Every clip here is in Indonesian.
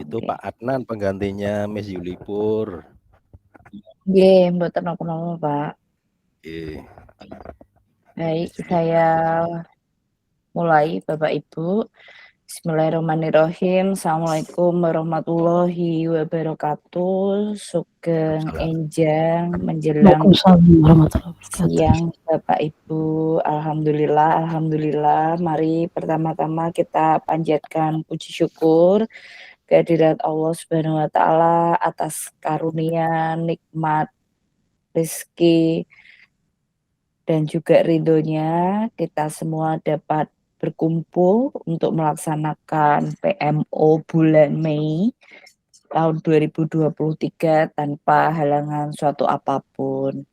Itu Oke. Pak Adnan penggantinya Miss Yulipur. Nggih, mboten napa-napa, Pak. Oke. Baik, Miss Yulipur. saya mulai Bapak Ibu. Bismillahirrahmanirrahim. Assalamualaikum warahmatullahi wabarakatuh. Sugeng Waalaikumsalam. enjang menjelang Waalaikumsalam warahmatullahi wabarakatuh. siang Bapak Ibu. Alhamdulillah. Mari pertama-tama kita panjatkan puji syukur kehadirat Allah Subhanahu wa taala atas karunia, nikmat, rezeki dan juga ridhonya kita semua dapat berkumpul untuk melaksanakan PMO bulan Mei tahun 2023 tanpa halangan suatu apapun.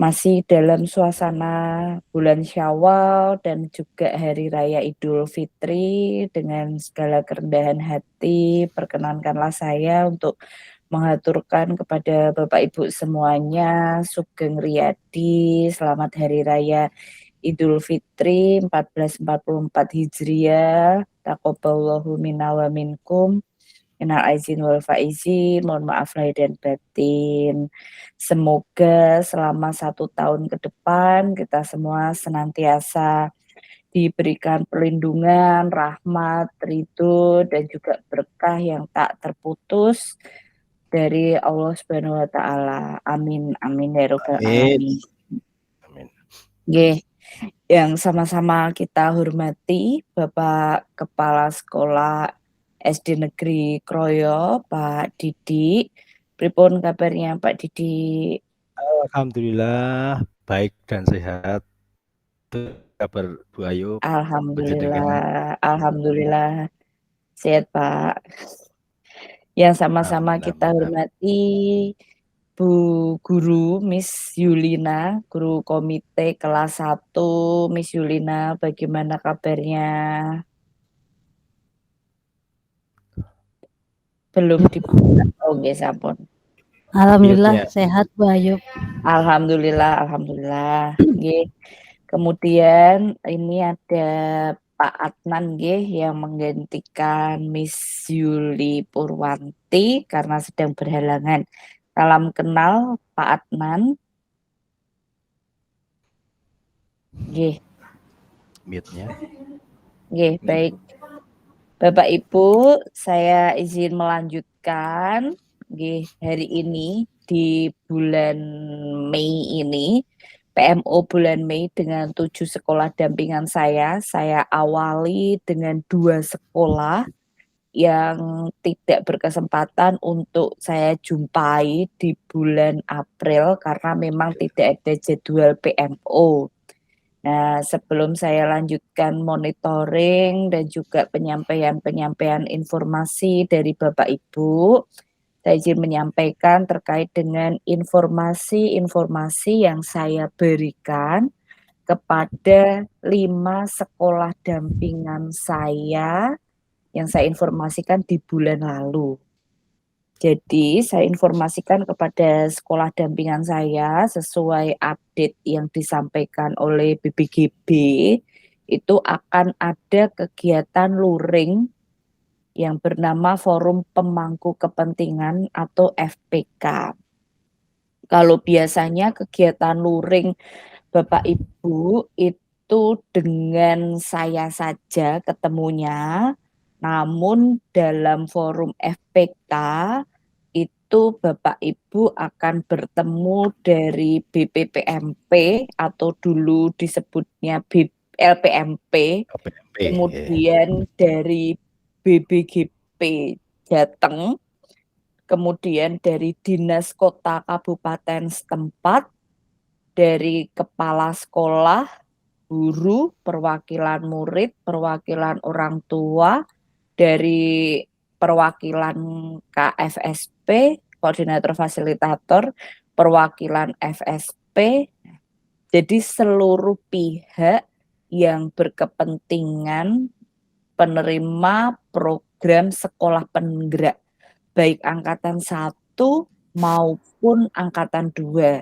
Masih dalam suasana bulan Syawal dan juga Hari Raya Idul Fitri, dengan segala kerendahan hati, perkenankanlah saya untuk mengaturkan kepada Bapak Ibu semuanya Sugeng Riyadi, selamat Hari Raya Idul Fitri 1444 Hijriah. Taqabbalallahu minna wa minkum. Minal aizin wal faizin, mohon maaf lahir dan batin. Semoga selama 1 tahun ke depan kita semua senantiasa diberikan perlindungan, rahmat, ridho, dan juga berkah yang tak terputus dari Allah Subhanahu wa taala. Amin amin ya rabbal alamin. Amin. Nggih, yang sama-sama kita hormati Bapak Kepala Sekolah SD Negeri Kroyo, Pak Didi. Pripun kabarnya Pak Didi? Alhamdulillah baik dan sehat. Itu kabar Bu Ayu panjenengan. Alhamdulillah sehat Pak. Yang sama-sama Amin kita amin. hormati Bu Guru Miss Yulina, guru komite kelas 1. Miss Yulina, bagaimana kabarnya? Belum dibuka. Oh nggih sampun. Alhamdulillah Mute-nya. sehat Bu Ayub. Alhamdulillah. Nggih. Kemudian ini ada Pak Adnan nggih yang menggantikan Miss Yuli Purwanti karena sedang berhalangan. Salam kenal Pak Adnan. Nggih. Mute-nya. Nggih, baik. Bapak Ibu, saya izin melanjutkan nggih hari ini di bulan Mei ini, PMO bulan Mei dengan 7 sekolah dampingan saya awali dengan 2 sekolah yang tidak berkesempatan untuk saya jumpai di bulan April karena memang tidak ada jadwal PMO. Nah, sebelum saya lanjutkan monitoring dan juga penyampaian informasi dari Bapak Ibu, saya izin menyampaikan terkait dengan informasi yang saya berikan kepada 5 sekolah dampingan saya yang saya informasikan di bulan lalu. Jadi saya informasikan kepada sekolah dampingan saya sesuai update yang disampaikan oleh BPGB, itu akan ada kegiatan luring yang bernama Forum Pemangku Kepentingan atau FPK. Kalau biasanya kegiatan luring Bapak Ibu itu dengan saya saja ketemunya, namun dalam forum FPK itu Bapak Ibu akan bertemu dari BPPMP atau dulu disebutnya LPMP, OPMP. kemudian dari BBGP Jateng, kemudian dari Dinas Kota Kabupaten setempat, dari kepala sekolah, guru, perwakilan murid, perwakilan orang tua, dari perwakilan KFSP, koordinator fasilitator, perwakilan FSP. Jadi seluruh pihak yang berkepentingan penerima program sekolah penggerak, baik angkatan 1 maupun angkatan 2.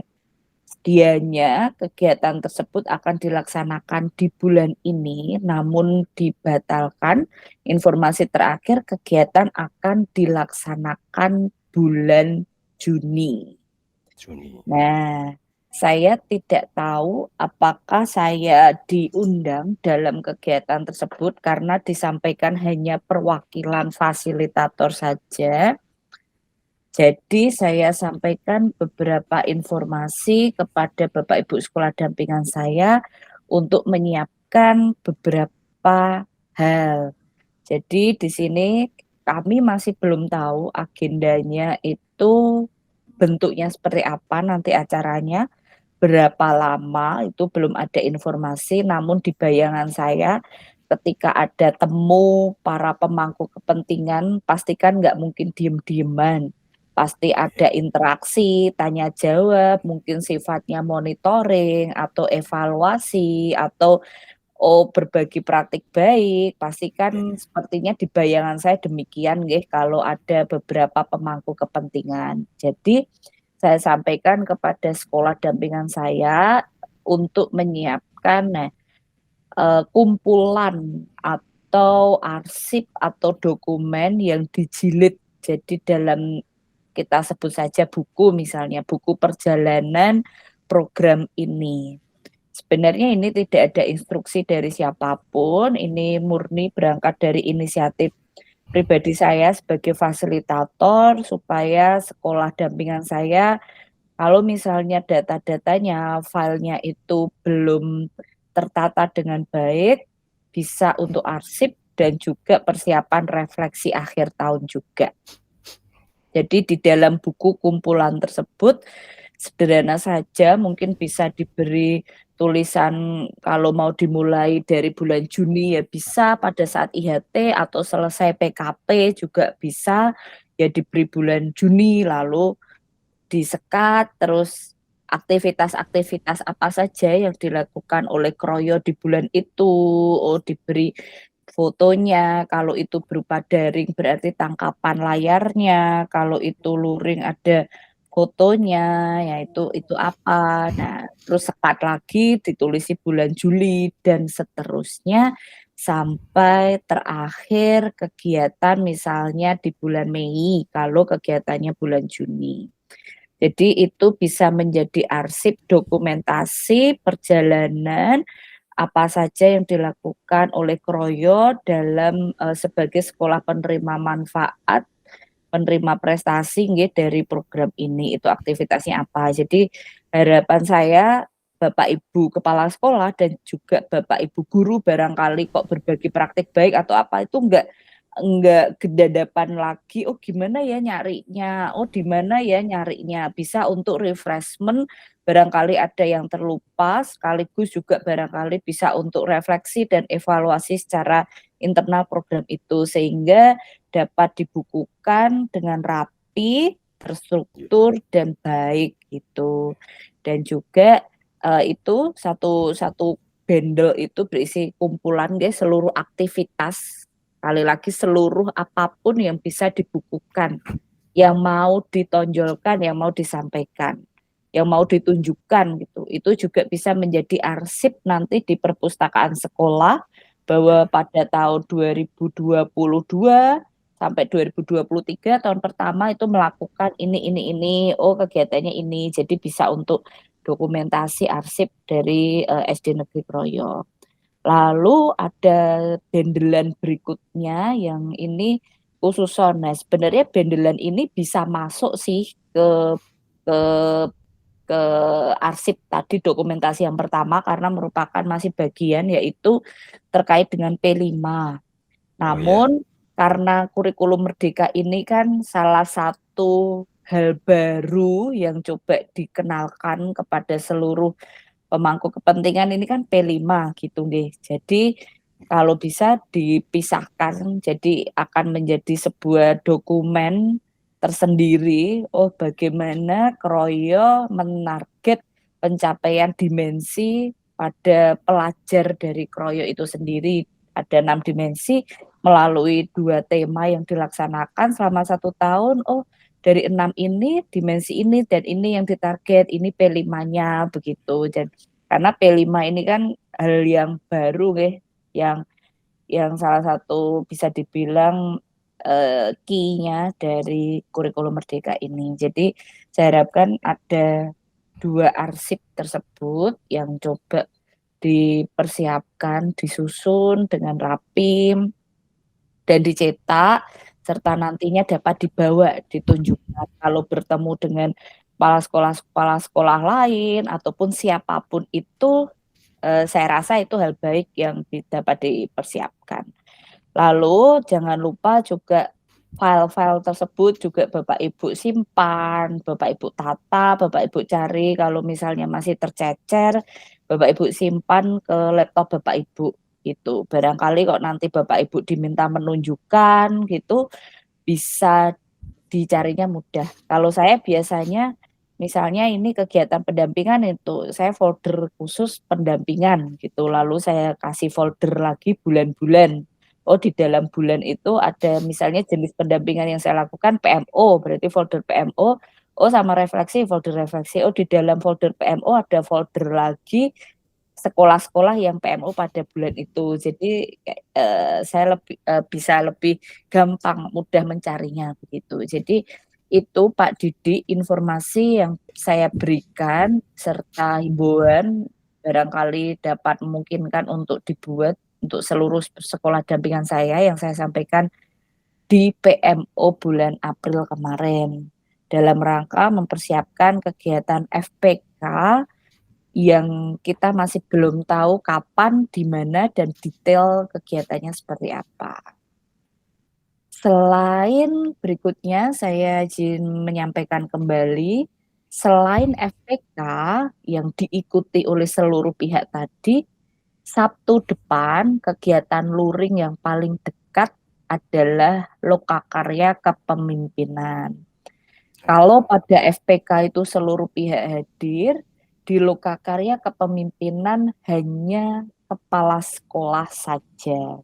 Dianya kegiatan tersebut akan dilaksanakan di bulan ini, namun dibatalkan. Informasi terakhir kegiatan akan dilaksanakan bulan Juni. Juni. Nah, saya tidak tahu apakah saya diundang dalam kegiatan tersebut karena disampaikan hanya perwakilan fasilitator saja. Jadi saya sampaikan beberapa informasi kepada Bapak Ibu sekolah dampingan saya untuk menyiapkan beberapa hal. Jadi di sini kami masih belum tahu agendanya itu bentuknya seperti apa nanti acaranya, berapa lama itu belum ada informasi, namun di bayangan saya ketika ada temu para pemangku kepentingan pastikan nggak mungkin diem-dieman. Pasti ada interaksi, tanya jawab, mungkin sifatnya monitoring atau evaluasi atau berbagi praktik baik. Pastikan sepertinya di bayangan saya demikian nggih kalau ada beberapa pemangku kepentingan. Jadi saya sampaikan kepada sekolah dampingan saya untuk menyiapkan kumpulan atau arsip atau dokumen yang dijilid. Jadi dalam kita sebut saja buku misalnya, buku perjalanan program ini. Sebenarnya ini tidak ada instruksi dari siapapun, ini murni berangkat dari inisiatif pribadi saya sebagai fasilitator supaya sekolah dampingan saya kalau misalnya data-datanya, filenya itu belum tertata dengan baik, bisa untuk arsip dan juga persiapan refleksi akhir tahun juga. Jadi di dalam buku kumpulan tersebut sederhana saja mungkin bisa diberi tulisan kalau mau dimulai dari bulan Juni ya bisa pada saat IHT atau selesai PKP juga bisa ya diberi bulan Juni lalu disekat terus aktivitas-aktivitas apa saja yang dilakukan oleh Kroyo di bulan itu, diberi fotonya, kalau itu berupa daring berarti tangkapan layarnya, kalau itu luring ada fotonya, ya itu apa. Nah, terus sekat lagi ditulisi bulan Juli dan seterusnya sampai terakhir kegiatan misalnya di bulan Mei, kalau kegiatannya bulan Juni. Jadi itu bisa menjadi arsip dokumentasi perjalanan apa saja yang dilakukan oleh Kroyo dalam sebagai sekolah penerima manfaat, penerima prestasi nggih dari program ini, itu aktivitasnya apa. Jadi harapan saya Bapak Ibu kepala sekolah dan juga Bapak Ibu guru barangkali kok berbagi praktik baik atau apa itu enggak gedadapan lagi, "Oh gimana ya nyarinya? Oh di mana ya nyarinya?" Bisa untuk refreshment, barangkali ada yang terlupa, sekaligus juga barangkali bisa untuk refleksi dan evaluasi secara internal program itu, sehingga dapat dibukukan dengan rapi, terstruktur, dan baik gitu. Dan juga, itu satu bundle itu berisi kumpulan guys seluruh aktivitas. Sekali lagi seluruh apapun yang bisa dibukukan, yang mau ditonjolkan, yang mau disampaikan, yang mau ditunjukkan gitu. Itu juga bisa menjadi arsip nanti di perpustakaan sekolah bahwa pada tahun 2022 sampai 2023 tahun pertama itu melakukan ini, oh kegiatannya ini. Jadi bisa untuk dokumentasi arsip dari SD Negeri Kroyo. Lalu ada bendelan berikutnya yang ini khususon. Nah, sebenarnya bendelan ini bisa masuk sih ke ke arsip tadi dokumentasi yang pertama karena merupakan masih bagian yaitu terkait dengan P5. Namun karena kurikulum merdeka ini kan salah satu hal baru yang coba dikenalkan kepada seluruh pemangku kepentingan ini kan P5 gitu nggih. Jadi kalau bisa dipisahkan jadi akan menjadi sebuah dokumen tersendiri, bagaimana Kroyo menarget pencapaian dimensi pada pelajar dari Kroyo itu sendiri. Ada 6 dimensi melalui 2 tema yang dilaksanakan selama 1 tahun, dari 6 ini dimensi ini dan ini yang ditarget, ini P5-nya begitu. Dan karena P5 ini kan hal yang baru nggih, yang salah satu bisa dibilang key-nya dari kurikulum Merdeka ini. Jadi saya harapkan ada 2 arsip tersebut yang coba dipersiapkan, disusun dengan rapi dan dicetak, serta nantinya dapat dibawa, ditunjukkan kalau bertemu dengan kepala sekolah lain ataupun siapapun itu, saya rasa itu hal baik yang dapat dipersiapkan. Lalu jangan lupa juga file-file tersebut juga Bapak Ibu simpan, Bapak Ibu tata, Bapak Ibu cari kalau misalnya masih tercecer, Bapak Ibu simpan ke laptop Bapak Ibu gitu. Barangkali kok nanti Bapak Ibu diminta menunjukkan gitu, bisa dicarinya mudah. Kalau saya biasanya misalnya ini kegiatan pendampingan itu, saya folder khusus pendampingan gitu, lalu saya kasih folder lagi bulan-bulan. Oh, di dalam bulan itu ada misalnya jenis pendampingan yang saya lakukan PMO, berarti folder PMO, oh sama refleksi, folder refleksi. Oh, di dalam folder PMO ada folder lagi sekolah-sekolah yang PMO pada bulan itu. Jadi, saya bisa lebih gampang, mudah mencarinya begitu. Jadi itu Pak Didi informasi yang saya berikan serta himbauan barangkali dapat memungkinkan untuk dibuat untuk seluruh sekolah dampingan saya yang saya sampaikan di PMO bulan April kemarin, dalam rangka mempersiapkan kegiatan FPK yang kita masih belum tahu kapan, di mana, dan detail kegiatannya seperti apa. Selain berikutnya saya izin menyampaikan kembali, selain FPK yang diikuti oleh seluruh pihak tadi, Sabtu depan kegiatan luring yang paling dekat adalah lokakarya kepemimpinan. Kalau pada FPK itu seluruh pihak hadir, di lokakarya kepemimpinan hanya kepala sekolah saja.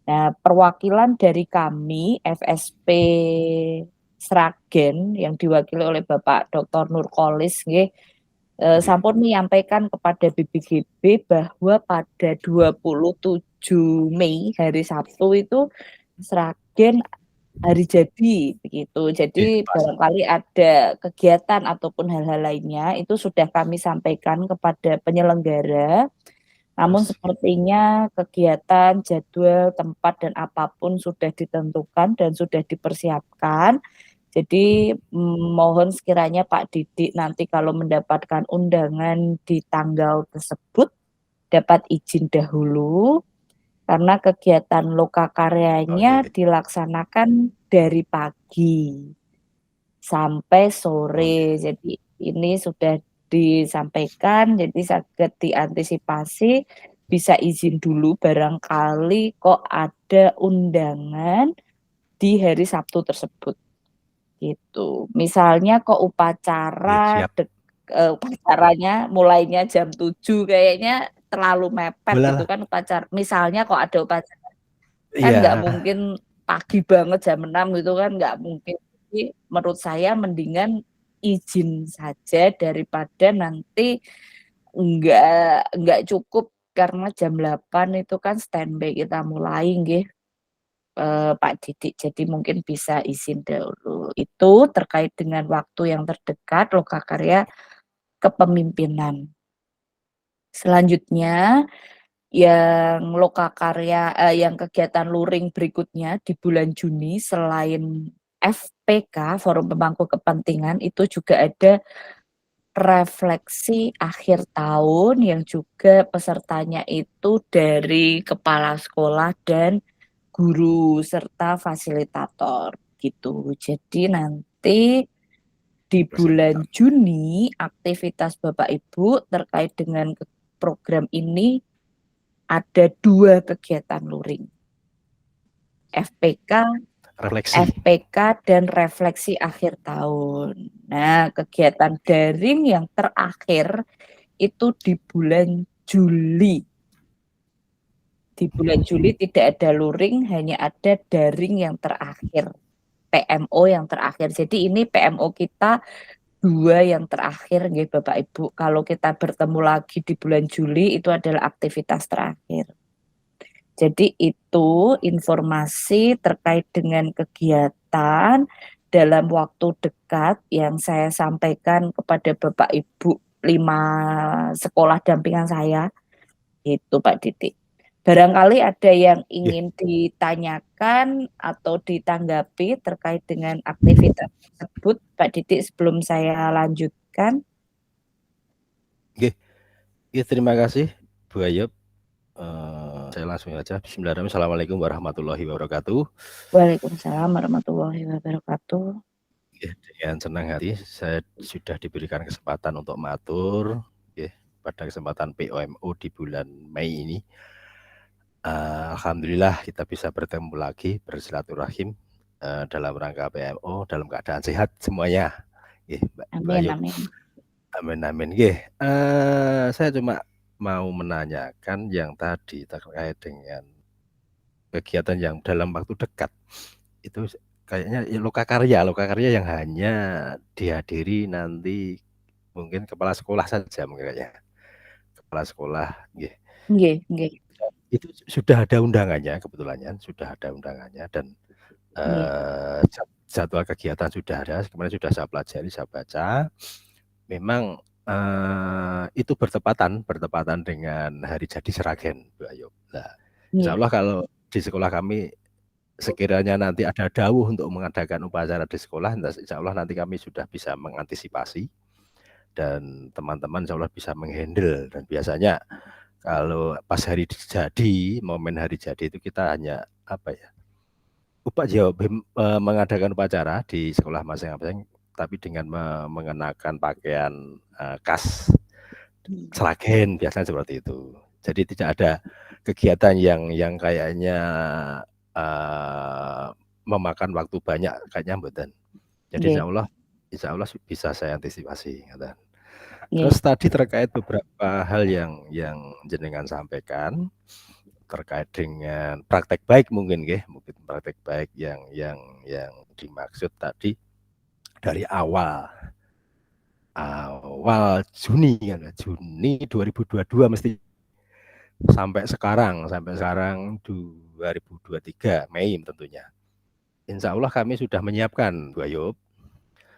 Nah, perwakilan dari kami FSP Sragen yang diwakili oleh Bapak Dr. Nurkolis nggih, sampun menyampaikan kepada BPGB bahwa pada 27 Mei hari Sabtu itu Sragen hari jadi begitu. Jadi barangkali ada kegiatan ataupun hal-hal lainnya itu sudah kami sampaikan kepada penyelenggara. Namun sepertinya kegiatan, jadwal, tempat, dan apapun sudah ditentukan dan sudah dipersiapkan. Jadi mohon sekiranya Pak Didik nanti kalau mendapatkan undangan di tanggal tersebut dapat izin dahulu karena kegiatan lokakaryanya dilaksanakan dari pagi sampai sore. Jadi ini sudah disampaikan, jadi saged diantisipasi, bisa izin dulu barangkali kok ada undangan di hari Sabtu tersebut. Gitu. Misalnya kok upacaranya mulainya jam 7 kayaknya terlalu mepet gitu kan misalnya kok ada upacara kan nggak mungkin pagi banget jam 6 gitu kan nggak mungkin. Jadi menurut saya mendingan izin saja daripada nanti nggak cukup karena jam 8 itu kan standby kita mulai nggih. Pak Didik, jadi mungkin bisa izin dahulu. Itu terkait dengan waktu yang terdekat lokakarya kepemimpinan. Selanjutnya yang yang kegiatan luring berikutnya di bulan Juni selain FPK, Forum Pemangku Kepentingan, itu juga ada refleksi akhir tahun yang juga pesertanya itu dari kepala sekolah dan guru serta fasilitator gitu. Jadi nanti di bulan Juni aktivitas Bapak Ibu terkait dengan program ini ada 2 kegiatan luring. FPK dan refleksi akhir tahun. Nah, kegiatan daring yang terakhir itu di bulan Juli. Di bulan Juli tidak ada luring, hanya ada daring yang terakhir. PMO yang terakhir. Jadi ini PMO kita 2 yang terakhir nggih Bapak Ibu. Kalau kita bertemu lagi di bulan Juli itu adalah aktivitas terakhir. Jadi itu informasi terkait dengan kegiatan dalam waktu dekat yang saya sampaikan kepada Bapak Ibu 5 sekolah dampingan saya, itu Pak Didik. Barangkali ada yang ingin ditanyakan atau ditanggapi terkait dengan aktivitas tersebut, Pak Didik, sebelum saya lanjutkan? Nggih. Terima kasih Bu Ayub. Saya langsung saja. Bismillahirrahmanirrahim. Assalamualaikum warahmatullahi wabarakatuh. Waalaikumsalam warahmatullahi wabarakatuh. Dengan senang hati saya sudah diberikan kesempatan untuk matur pada kesempatan POMO di bulan Mei ini. Alhamdulillah kita bisa bertemu lagi bersilaturahim dalam rangka PMO dalam keadaan sehat semuanya. Amin, amin. Amin, amin. Saya cuma mau menanyakan yang tadi terkait dengan kegiatan yang dalam waktu dekat itu kayaknya lokakarya yang hanya dihadiri nanti mungkin kepala sekolah saja mungkin kayaknya. Kepala sekolah, Nggih. Itu sudah ada undangannya kebetulannya, dan jadwal kegiatan sudah ada, kemarin sudah saya pelajari, saya baca. Memang itu bertepatan dengan hari jadi Sragen, Bu Ayub. Nah, insya Allah kalau di sekolah kami sekiranya nanti ada dawuh untuk mengadakan upacara di sekolah, insya Allah nanti kami sudah bisa mengantisipasi dan teman-teman insya Allah bisa menghandle. Dan biasanya kalau pas hari jadi, momen hari jadi itu kita hanya mengadakan upacara di sekolah masing-masing, tapi dengan mengenakan pakaian khas Sragen, biasanya seperti itu. Jadi tidak ada kegiatan yang kayaknya memakan waktu banyak, kayaknya mboten. Jadi insya Allah bisa saya antisipasi. Terus tadi terkait beberapa hal yang jenengan sampaikan terkait dengan praktek baik mungkin praktek baik yang dimaksud tadi dari awal Juni 2022 mesti sampai sekarang 2023 Mei tentunya. Insya Allah kami sudah menyiapkan Bu Ayub,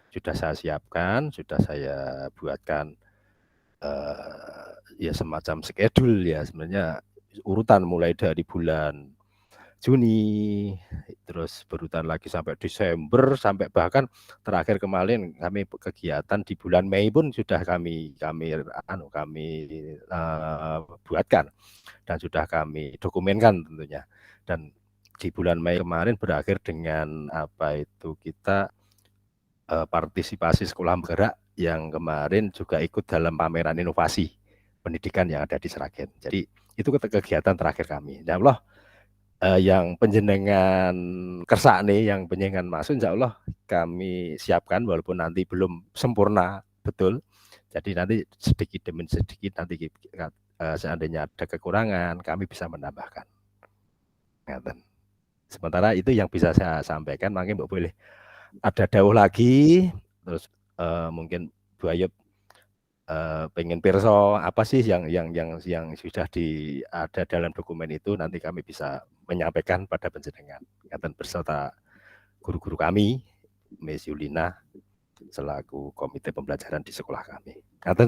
sudah saya siapkan, sudah saya buatkan semacam schedule sebenarnya urutan mulai dari bulan Juni, terus berurutan lagi sampai Desember, sampai bahkan terakhir kemarin kami kegiatan di bulan Mei pun sudah kami buatkan dan sudah kami dokumenkan tentunya. Dan di bulan Mei kemarin berakhir dengan kita partisipasi sekolah bergerak yang kemarin juga ikut dalam pameran inovasi pendidikan yang ada di Sragen. Jadi itu kegiatan terakhir kami. Insya Allah yang penjenengan kersa nih, yang penjenengan masuk, insya Allah kami siapkan walaupun nanti belum sempurna betul. Jadi nanti sedikit demi sedikit nanti seandainya ada kekurangan kami bisa menambahkan. Sementara itu yang bisa saya sampaikan, mungkin boleh ada dawuh lagi, terus mungkin Bu Ayub pengen pirso apa sih yang sudah ada dalam dokumen itu, nanti kami bisa menyampaikan pada panjenengan beserta guru-guru kami, Miss Yulina selaku komite pembelajaran di sekolah kami.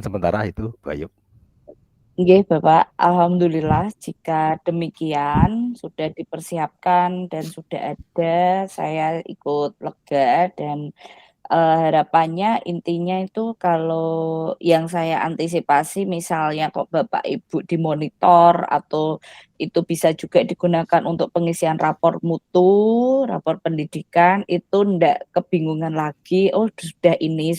Sementara itu Bu Ayub. Nggih Bapak, alhamdulillah jika demikian sudah dipersiapkan dan sudah ada, saya ikut lega dan harapannya intinya itu kalau yang saya antisipasi misalnya kok Bapak Ibu dimonitor atau itu bisa juga digunakan untuk pengisian rapor mutu, rapor pendidikan, itu ndak kebingungan lagi, oh sudah ini.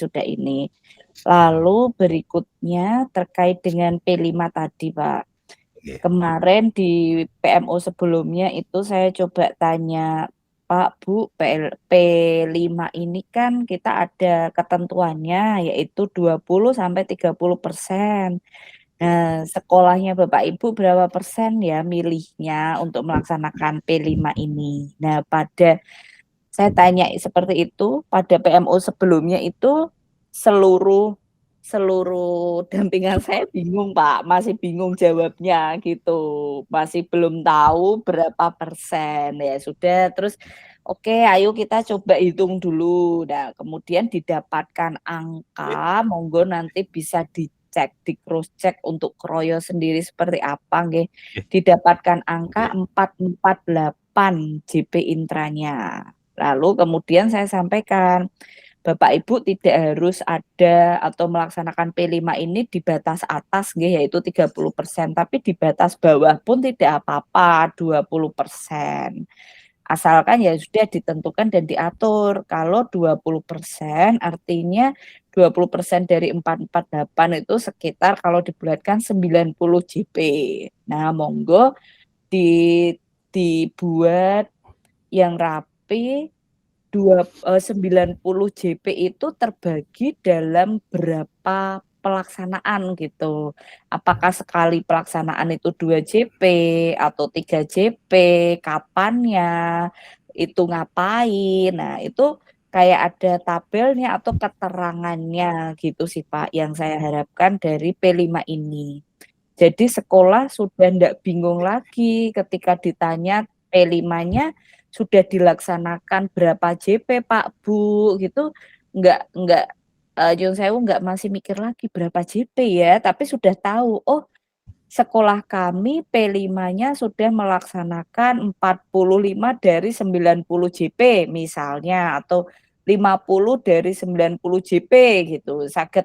Lalu berikutnya terkait dengan P5 tadi Pak. Kemarin di PMO sebelumnya itu saya coba tanya, Pak, Bu, P5 ini kan kita ada ketentuannya yaitu 20-30%. Nah, sekolahnya Bapak Ibu berapa persen ya milihnya untuk melaksanakan P5 ini? Nah, pada Saya tanya seperti itu, pada PMO sebelumnya itu seluruh dampingan saya bingung, Pak, masih bingung jawabnya gitu, masih belum tahu berapa persen. Ya sudah, terus oke, ayo kita coba hitung dulu. Nah, kemudian didapatkan angka, monggo nanti bisa dicek, di cross check untuk Kroyo sendiri seperti apa nggih. Didapatkan angka 448 JP intranya. Lalu kemudian saya sampaikan, Bapak Ibu tidak harus ada atau melaksanakan P5 ini di batas atas nggih, yaitu 30%, tapi di batas bawah pun tidak apa-apa, 20%. Asalkan ya sudah ditentukan dan diatur. Kalau 20% artinya 20% dari 448 itu sekitar kalau dibulatkan 90 JP. Nah, monggo dibuat yang rapi 90 JP itu terbagi dalam berapa pelaksanaan gitu. Apakah sekali pelaksanaan itu 2 JP atau 3 JP, kapannya, itu ngapain. Nah, itu kayak ada tabelnya atau keterangannya gitu sih, Pak, yang saya harapkan dari P5 ini. Jadi sekolah sudah ndak bingung lagi ketika ditanya P5-nya sudah dilaksanakan berapa JP Pak, Bu, gitu, nggak, nyun sewu nggak masih mikir lagi berapa JP ya, tapi sudah tahu, oh sekolah kami P5-nya sudah melaksanakan 45 dari 90 JP misalnya, atau 50 dari 90 JP gitu, saged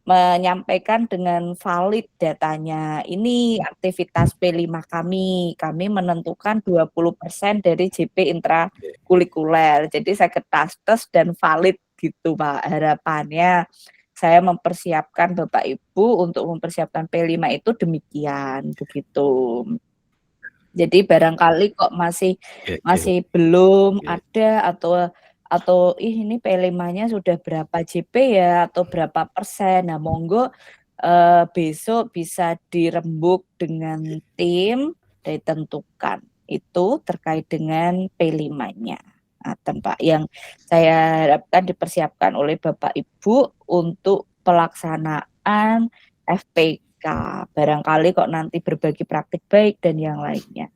menyampaikan dengan valid datanya, "Ini aktivitas P5 kami menentukan 20% dari JP intrakurikuler." Jadi saged tastes dan valid gitu, Pak, harapannya. Saya mempersiapkan Bapak Ibu untuk mempersiapkan P5 itu demikian, begitu. Jadi barangkali kok masih belum ada atau ih ini P5-nya sudah berapa JP ya atau berapa persen. Nah, monggo besok bisa dirembuk dengan tim ditentukan. Itu terkait dengan P5-nya. Nah, Pak, yang saya harapkan dipersiapkan oleh Bapak Ibu untuk pelaksanaan FPK. Barangkali kok nanti berbagi praktik baik dan yang lainnya.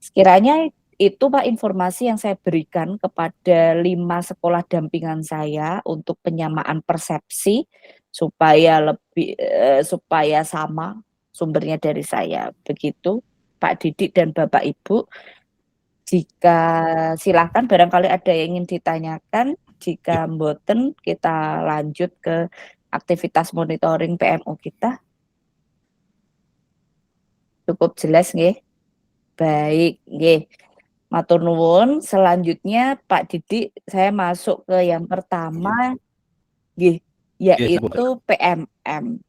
Sekiranya itu Pak informasi yang saya berikan kepada 5 sekolah dampingan saya untuk penyamaan persepsi supaya supaya sama sumbernya dari saya. Begitu Pak Didik dan Bapak Ibu. Jika silahkan barangkali ada yang ingin ditanyakan, jika mboten kita lanjut ke aktivitas monitoring PMO kita. Cukup jelas nggih? Baik, nggih. Matur nuwun, selanjutnya Pak Didik saya masuk ke yang pertama nggih, yaitu PMM.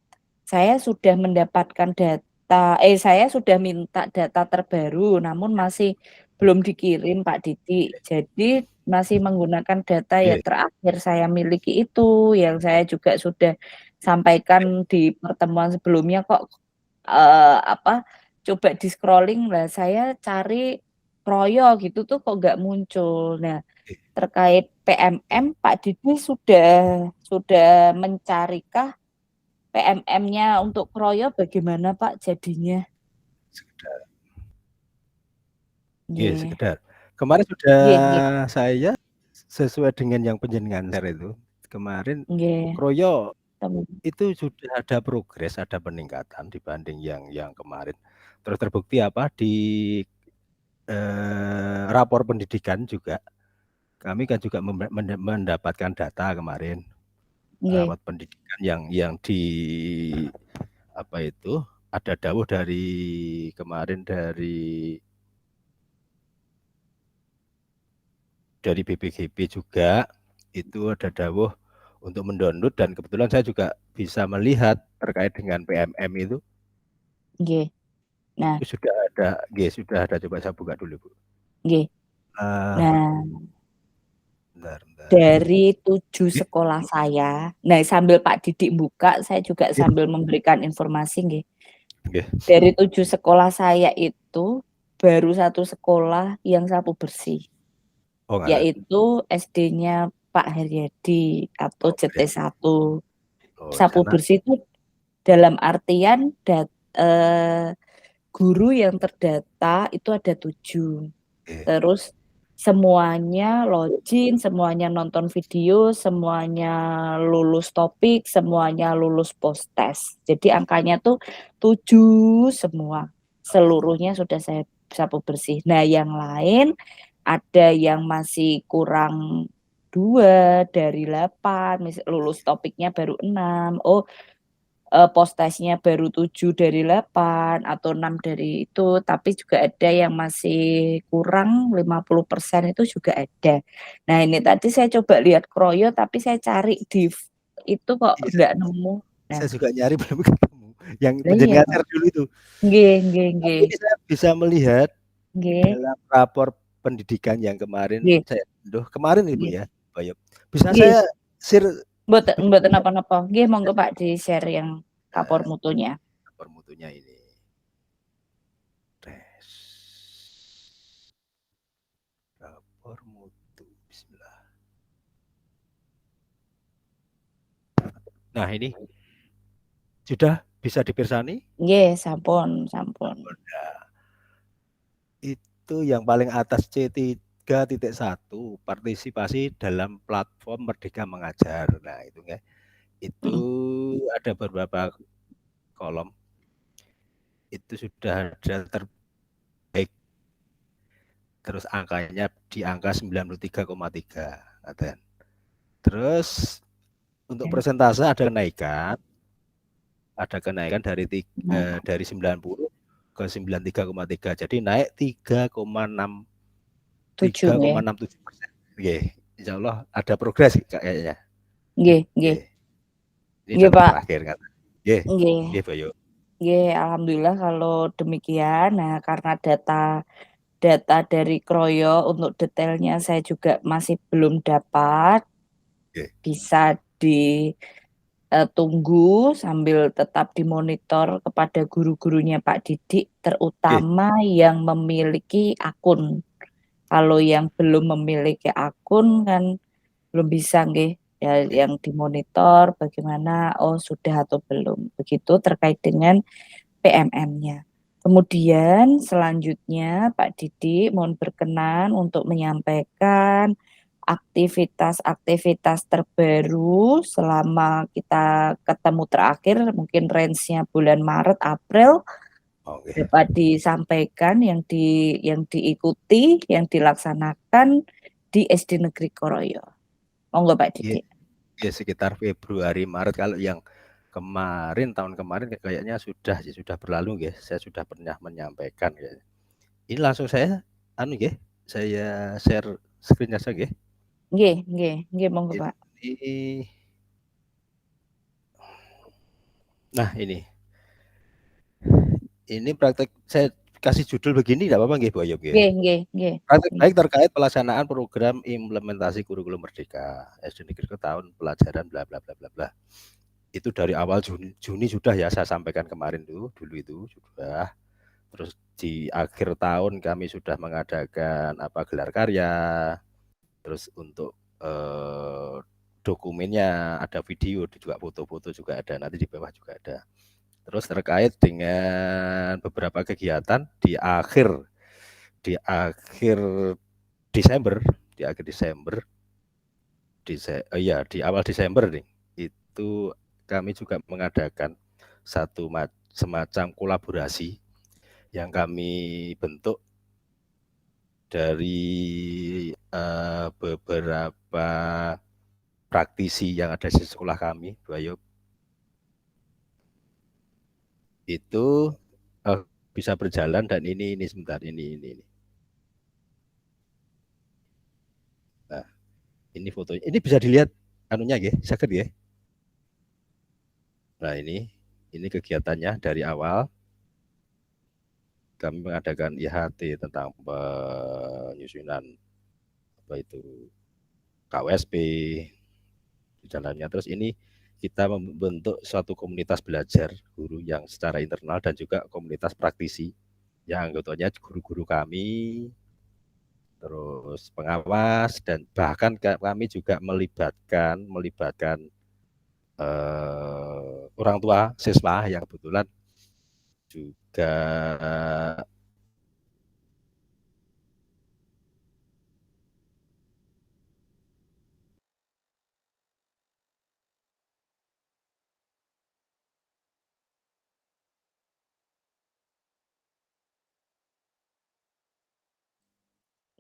Saya sudah mendapatkan saya sudah minta data terbaru namun masih belum dikirim Pak Didik. Jadi masih menggunakan data yang terakhir saya miliki itu, yang saya juga sudah sampaikan di pertemuan sebelumnya kok, coba di-scrolling lah saya cari Kroyo gitu tuh kok nggak muncul. Nah, terkait PMM Pak Didik sudah mencarikah PMM-nya untuk Kroyo bagaimana Pak jadinya? Sekedar. Nggih. Sekedar. Kemarin sudah Nggih. saya sesuai dengan yang panjenengan share itu, kemarin Nggih. Kroyo itu sudah ada progres, ada peningkatan dibanding yang kemarin. Terus terbukti apa di rapor pendidikan juga. Kami kan juga mendapatkan data kemarin. Rapor pendidikan yang di apa itu ada dawuh dari kemarin dari BPGB juga itu ada dawuh untuk mendownload dan kebetulan saya juga bisa melihat terkait dengan PMM itu. Nggih. Nah, sudah ada coba saya buka dulu, Bu. Nggih. Nah, bentar. Dari 7 sekolah saya, nah sambil Pak Didik buka, saya juga sambil memberikan informasi nggih. Dari 7 sekolah saya itu baru 1 sekolah yang sapu bersih. Oh, ngaten. yaitu SD-nya Pak Haryadi atau Oh, Haryadi. JT1. Oh, Sapu sana. bersih itu dalam artian guru yang terdata itu ada 7. Oke. Terus semuanya login, semuanya nonton video, semuanya lulus topik, semuanya lulus post test. Jadi angkanya tuh 7 semua. Seluruhnya sudah saya sapu bersih. Nah, yang lain ada yang masih kurang 2 dari 8, lulus topiknya baru 6. Oh, post testnya baru 7 dari 8 atau 6 dari itu, tapi juga ada yang masih kurang 50% itu juga ada. Nah, ini tadi saya coba lihat Kroyo, tapi saya cari di itu kok Iya, nggak nemu. Nah, saya juga nyari belum ketemu. Yang lah iya penjenengan kok. share dulu itu. Nggih, nggih, Tapi nggih. ini saya bisa melihat Nggih, dalam rapor pendidikan yang kemarin nggih, saya kemarin Ibu nggih. ya, Bayu. Bisa Nggih, saya share mboten napa-napa. Nggih, monggo Pak di-share yang rapor nah, mutunya. rapor mutunya ini. Tes. Rapor mutu. Bismillah. Nah, ini sudah bisa dipirsani? Nggih, sampun, sampun. Nah, itu yang paling atas C3.1 partisipasi dalam platform Merdeka Mengajar. Nah, itu ya. Itu Mm. ada beberapa kolom. Itu sudah ada terbaik. Terus angkanya di angka 93,3. Terus untuk Ya. persentase ada kenaikan Nah, dari 90 ke 93,3. Jadi naik 7 ya. 3,67%. Oke, insya Allah ada progres kayaknya. Nggih, nggih. Oke, ini Nggih, data Pak. terakhir kan. Oke, Nggih. oke Bayu. Nggih, alhamdulillah kalau demikian. Nah, karena data dari Kroyo untuk detailnya saya juga masih belum dapat. Oke, Bisa ditunggu sambil tetap dimonitor kepada guru-gurunya Pak Didik, oke, terutama yang memiliki akun. Kalau yang belum memiliki akun kan belum bisa nggih, ya oke. yang dimonitor bagaimana, oh sudah atau belum. Begitu terkait dengan PMM-nya. Kemudian selanjutnya Pak Didi mohon berkenan untuk menyampaikan aktivitas-aktivitas terbaru selama kita ketemu terakhir, mungkin range-nya bulan Maret, April, Oke. dapat disampaikan yang diikuti, yang dilaksanakan di SD Negeri Koroyo. Monggo Pak Ya, Didi. ya sekitar Februari Maret. Kalau yang tahun kemarin kayaknya sudah berlalu ya. Saya sudah pernah menyampaikan ya. Ini langsung saya saya share screen saja ya. Nggih, monggo Pak. Nah, ini praktek saya kasih judul begini tidak apa-apa nggih Bu Ayub nggih. Nggih. Praktek baik terkait pelaksanaan program implementasi kurikulum Merdeka SD Negeri tahun pelajaran bla bla bla bla bla. Itu dari awal Juni sudah ya saya sampaikan kemarin dulu itu sudah. Terus di akhir tahun kami sudah mengadakan gelar karya. Terus untuk dokumennya ada video juga foto-foto juga ada, nanti di bawah juga ada. Terus terkait dengan beberapa kegiatan di akhir Desember, di awal Desember nih, itu kami juga mengadakan semacam kolaborasi yang kami bentuk dari beberapa praktisi yang ada di sekolah kami, Bu Ayub. Itu bisa berjalan dan ini sebentar ini. Nah, ini fotonya. Ini bisa dilihat anunya ya, sakit ya. Nah, ini kegiatannya dari awal kami mengadakan IHT tentang penyusunan KWSP di jalannya. Terus ini kita membentuk suatu komunitas belajar guru yang secara internal dan juga komunitas praktisi yang anggotanya guru-guru kami terus pengawas, dan bahkan kami juga melibatkan orang tua siswa yang kebetulan juga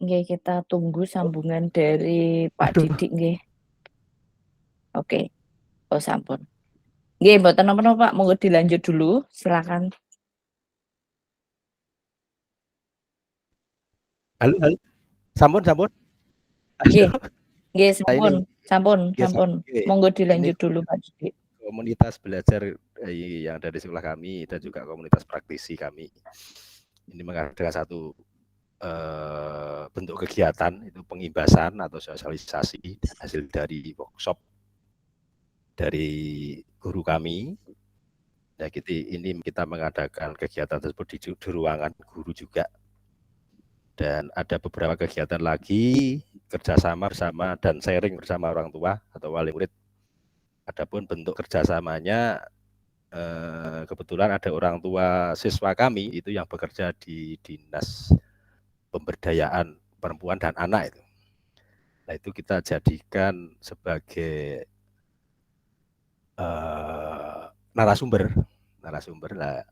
Nggih, kita tunggu sambungan dari Pak Didik nggih. Oke. Oh, sampun. Nggih, mboten napa-napa Pak, monggo dilanjut dulu, silakan. halo, halo, sampun, sampun. Nggih, nggih Nah, ini sampun. Monggo ini dilanjut dulu Pak Didik. komunitas belajar yang dari sekolah kami dan juga komunitas praktisi kami ini mengadakan satu bentuk kegiatan, itu pengimbasan atau sosialisasi hasil dari workshop dari guru kami. Nah, ini kita mengadakan kegiatan tersebut di ruangan guru juga, dan ada beberapa kegiatan lagi kerjasama bersama dan sharing bersama orang tua atau wali murid. Adapun bentuk kerjasamanya, kebetulan ada orang tua siswa kami itu yang bekerja di Dinas Pemberdayaan Perempuan dan Anak itu. Nah, itu kita jadikan sebagai narasumber. Nah,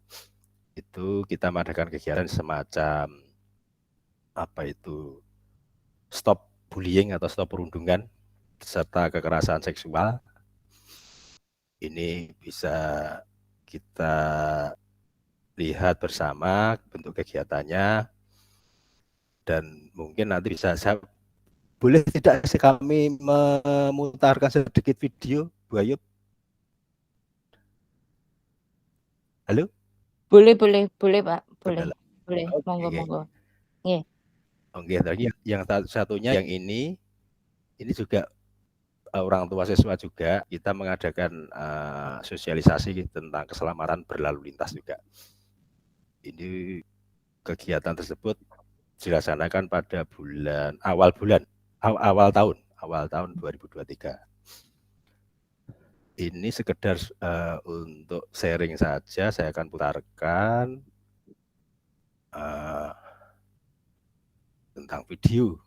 itu kita mengadakan kegiatan semacam apa itu, stop bullying atau stop perundungan serta kekerasan seksual. Ini bisa kita lihat bersama bentuk kegiatannya, dan mungkin nanti bisa boleh tidak sih kami memutarkan sedikit video, Bu Ayub? Halo? Boleh Pak, boleh. Okay. Monggo. Nggih. Oke, lagi yang satunya yang ini juga orang tua siswa juga kita mengadakan sosialisasi tentang keselamatan berlalu lintas juga. Ini kegiatan tersebut dilaksanakan pada awal tahun 2023. Ini sekedar untuk sharing saja, saya akan putarkan tentang video.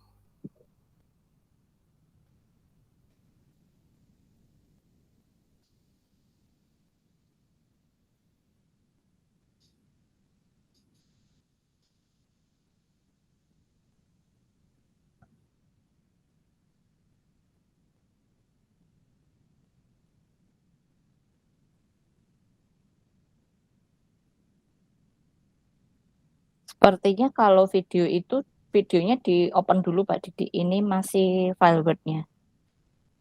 Sepertinya kalau video itu, videonya di-open dulu Pak Didik, ini masih file Word-nya.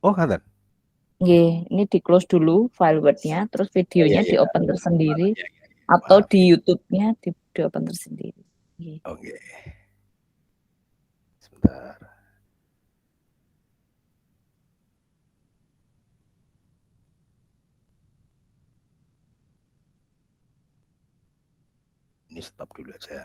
Oh, ngaten. Nggih, ini di-close dulu file Word-nya, terus videonya di-open tersendiri, atau di YouTube-nya di-open tersendiri. Nggih. Oke. Sebentar. Ini stop dulu aja.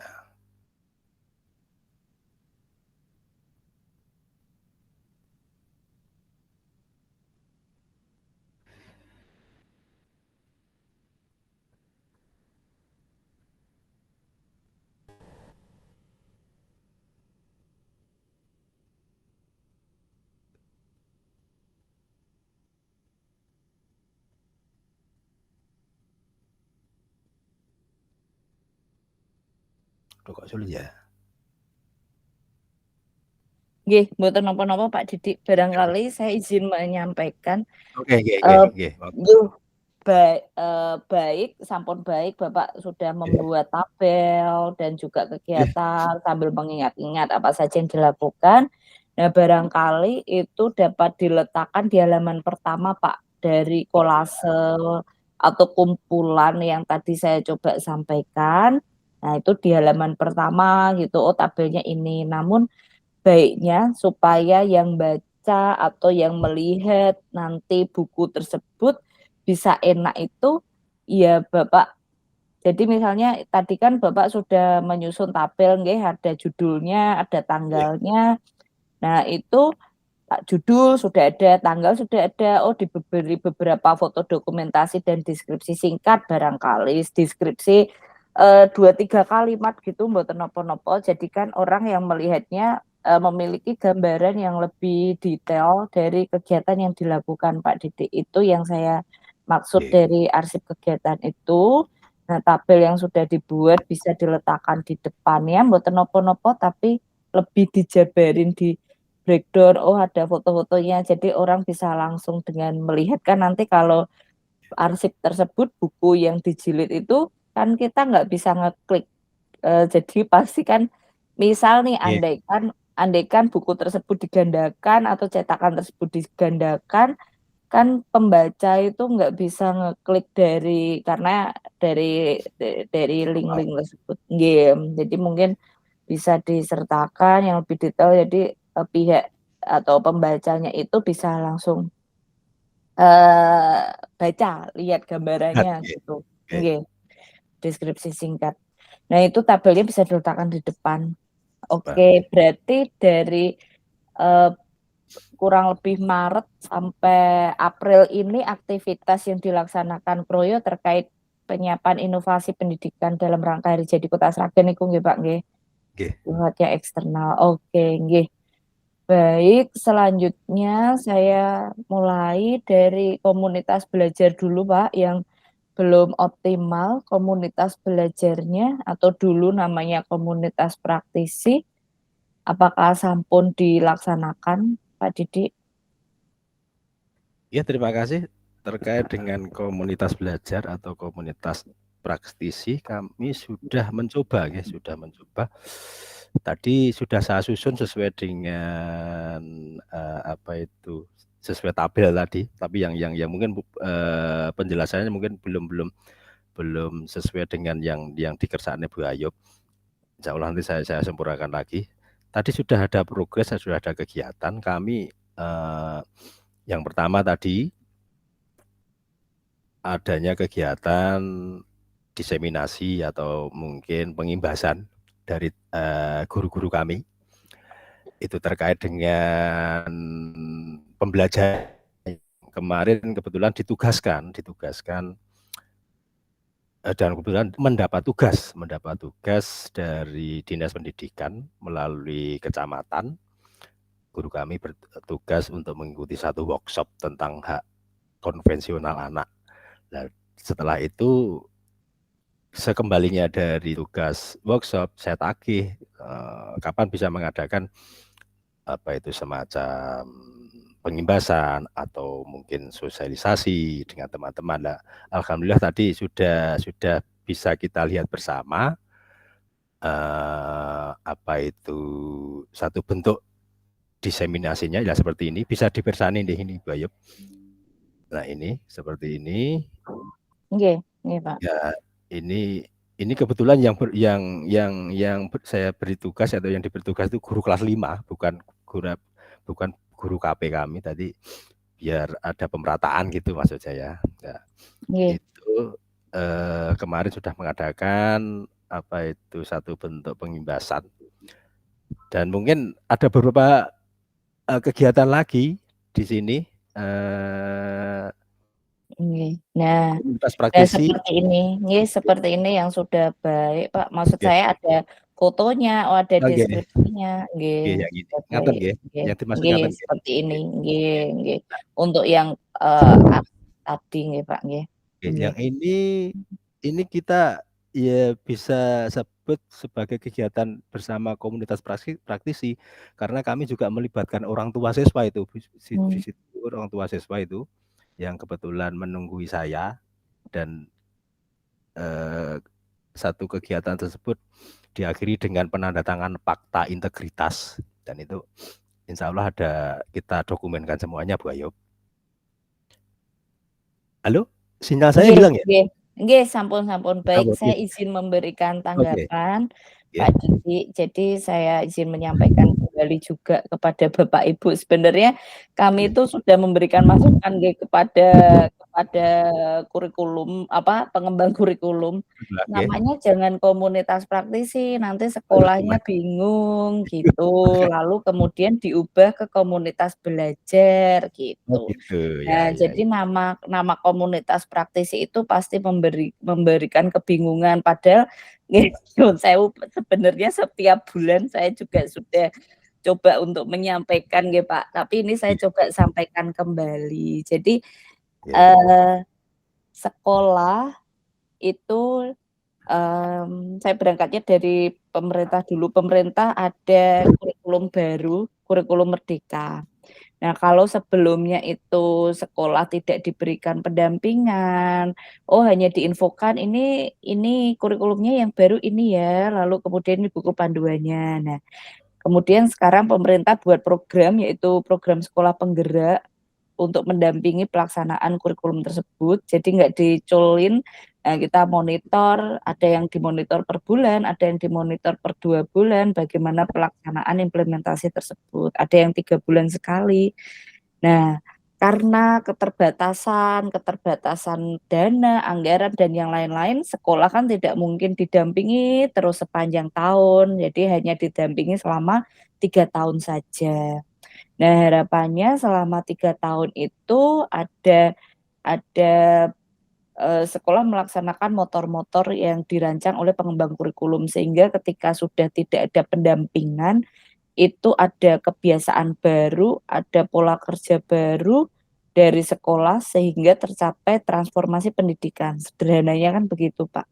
Kok sulit ya? Nggih, mboten napa-napa Pak Didik, barangkali saya izin menyampaikan. Oke. Baik, sampun baik Bapak sudah membuat tabel dan juga kegiatan sambil mengingat-ingat apa saja yang dilakukan. Nah, barangkali itu dapat diletakkan di halaman pertama Pak, dari kolase atau kumpulan yang tadi saya coba sampaikan. Nah, itu di halaman pertama gitu, oh tabelnya ini. Namun baiknya supaya yang baca atau yang melihat nanti buku tersebut bisa enak itu, ya Bapak Jadi misalnya tadi kan Bapak sudah menyusun tabel nggih, ada judulnya, ada Nggih. tanggalnya. Nah, itu judul sudah ada, tanggal sudah ada, diberi beberapa foto dokumentasi dan deskripsi singkat barangkali, deskripsi 2-3 kalimat gitu mboten napa-napa. Jadi kan orang yang melihatnya memiliki gambaran yang lebih detail dari kegiatan yang dilakukan Pak Didik. Itu yang saya maksud Nggih. dari arsip kegiatan itu. Nah, tabel yang sudah dibuat bisa diletakkan di depannya mboten napa-napa, tapi lebih dijabarin di breakdown, ada foto-fotonya, jadi orang bisa langsung dengan melihat kan nanti kalau arsip tersebut, buku yang dijilid itu kan kita nggak bisa ngeklik, jadi pasti kan misal nih Nggih. andaikan buku tersebut digandakan atau cetakan tersebut digandakan, kan pembaca itu nggak bisa ngeklik karena dari link-link tersebut nggih. Jadi mungkin bisa disertakan yang lebih detail, jadi pihak atau pembacanya itu bisa langsung baca, lihat gambarannya Nggih. gitu. Nggih. Nggih, deskripsi singkat. Nah, itu tabelnya bisa diletakkan di depan. Oke, berarti dari kurang lebih Maret sampai April ini aktivitas yang dilaksanakan Kroyo terkait penyiapan inovasi pendidikan dalam rangka Hari Jadi Kota Sragen niku nggih, Pak, nggih? Nggih. Sifatnya eksternal. Oke, nggih. Baik, selanjutnya saya mulai dari komunitas belajar dulu, Pak, yang belum optimal komunitas belajarnya atau dulu namanya komunitas praktisi. Apakah sampun dilaksanakan, Pak Didik? Ya, terima kasih. Terkait dengan komunitas belajar atau komunitas praktisi, kami sudah mencoba, ya, sudah mencoba. Tadi sudah saya susun sesuai dengan sesuai tabel tadi. Tapi yang mungkin penjelasannya mungkin belum sesuai dengan yang dikersaknya Bu Ayub. Insya Allah nanti saya sempurnakan lagi. Tadi sudah ada progres, sudah ada kegiatan. Kami yang pertama tadi adanya kegiatan diseminasi atau mungkin pengimbasan dari guru-guru kami. Itu terkait dengan pembelajaran. Kemarin kebetulan ditugaskan dan kebetulan mendapat tugas dari Dinas Pendidikan melalui kecamatan. Guru kami bertugas untuk mengikuti satu workshop tentang hak konvensional anak. Nah, setelah itu sekembalinya dari tugas workshop, saya tagih kapan bisa mengadakan semacam pengimbasan atau mungkin sosialisasi dengan teman-teman. Nah, alhamdulillah tadi sudah bisa kita lihat bersama satu bentuk diseminasinya ya seperti ini, bisa dipersani di ini Bu Ayub. Nah, ini seperti ini. Nggih, Pak. Ya, ini kebetulan yang saya beri tugas atau yang diberi tugas itu guru kelas 5, bukan guru KP kami tadi, biar ada pemerataan gitu maksud saya. Ya, itu kemarin sudah mengadakan satu bentuk pengimbasan, dan mungkin ada beberapa kegiatan lagi di sini. Nah, seperti ini yang sudah baik, Pak. Maksud saya ada fotonya, ada deskripsinya, seperti ini, nggih. Untuk yang tadi, nggih, Pak, nggih. Yang ini kita ya bisa sebut sebagai kegiatan bersama komunitas praktisi, karena kami juga melibatkan orang tua siswa itu, orang tua siswa itu yang kebetulan menunggui saya, dan satu kegiatan tersebut diakhiri dengan penandatangan fakta integritas, dan itu insya Allah kita dokumenkan semuanya Bu Ayub. Halo, sinyal saya hilang ya? Nggih, sampun. Baik, saya izin memberikan tanggapan, Pak Didik. Jadi saya izin menyampaikan kembali juga kepada Bapak Ibu. Sebenarnya kami itu sudah memberikan masukan kepada ada kurikulum, pengembang kurikulum, Nggih. namanya jangan komunitas praktisi, nanti sekolahnya bingung gitu, lalu kemudian diubah ke komunitas belajar Oh gitu. gitu, ya Nah, ya jadi ya. nama nama komunitas praktisi itu pasti memberikan kebingungan, padahal nggih nyuwun sewu sebenarnya setiap bulan saya juga sudah coba untuk menyampaikan nggih Pak, tapi ini saya Iya coba sampaikan kembali. Jadi, iya. eee, sekolah itu, saya berangkatnya dari pemerintah dulu, pemerintah ada kurikulum baru, kurikulum merdeka. Nah, kalau sebelumnya itu sekolah tidak diberikan pendampingan, oh hanya diinfokan ini kurikulumnya yang baru ini ya, lalu kemudian ini buku panduannya. Nah, kemudian sekarang pemerintah buat program, yaitu program sekolah penggerak untuk mendampingi pelaksanaan kurikulum tersebut. Jadi nggak diculin, kita monitor, ada yang dimonitor per bulan, ada yang dimonitor per 2 bulan, bagaimana pelaksanaan implementasi tersebut, ada yang 3 bulan sekali. Nah, karena keterbatasan dana, anggaran, dan yang lain-lain, sekolah kan tidak mungkin didampingi terus sepanjang tahun, jadi hanya didampingi selama 3 tahun saja. Nah, harapannya selama 3 tahun itu ada, sekolah melaksanakan motor-motor yang dirancang oleh pengembang kurikulum, sehingga ketika sudah tidak ada pendampingan, itu ada kebiasaan baru, ada pola kerja baru dari sekolah sehingga tercapai transformasi pendidikan, sederhananya kan begitu, Pak.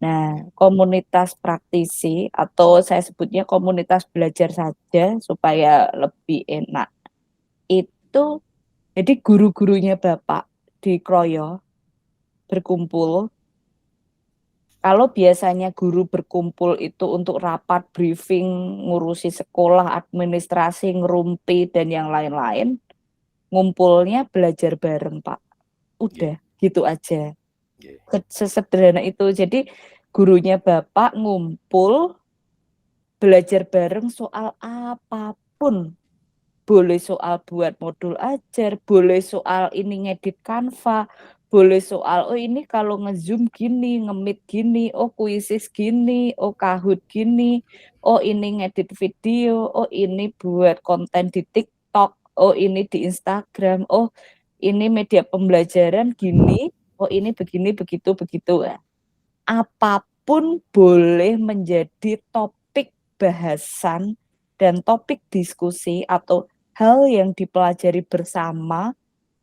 Nah, komunitas praktisi atau saya sebutnya komunitas belajar saja supaya lebih enak, itu jadi guru-gurunya Bapak dikeroyoh, berkumpul. Kalau biasanya guru berkumpul itu untuk rapat, briefing, ngurusi sekolah, administrasi, ngerumpi, dan yang lain-lain, ngumpulnya belajar bareng, Pak. Nggih Udah, gitu aja. nggih. Sesederhana itu. Jadi gurunya Bapak ngumpul, belajar bareng soal apapun. Boleh soal buat modul ajar, boleh soal ini ngedit Canva, boleh soal, "Oh ini kalau nge-Zoom gini, nge-Meet gini, oh Quizzes gini, oh Kahoot gini, oh ini ngedit video, oh ini buat konten di TikTok, oh ini di Instagram, oh ini media pembelajaran gini, oh ini begini, begitu begitu." Apapun boleh menjadi topik bahasan dan topik diskusi atau hal yang dipelajari bersama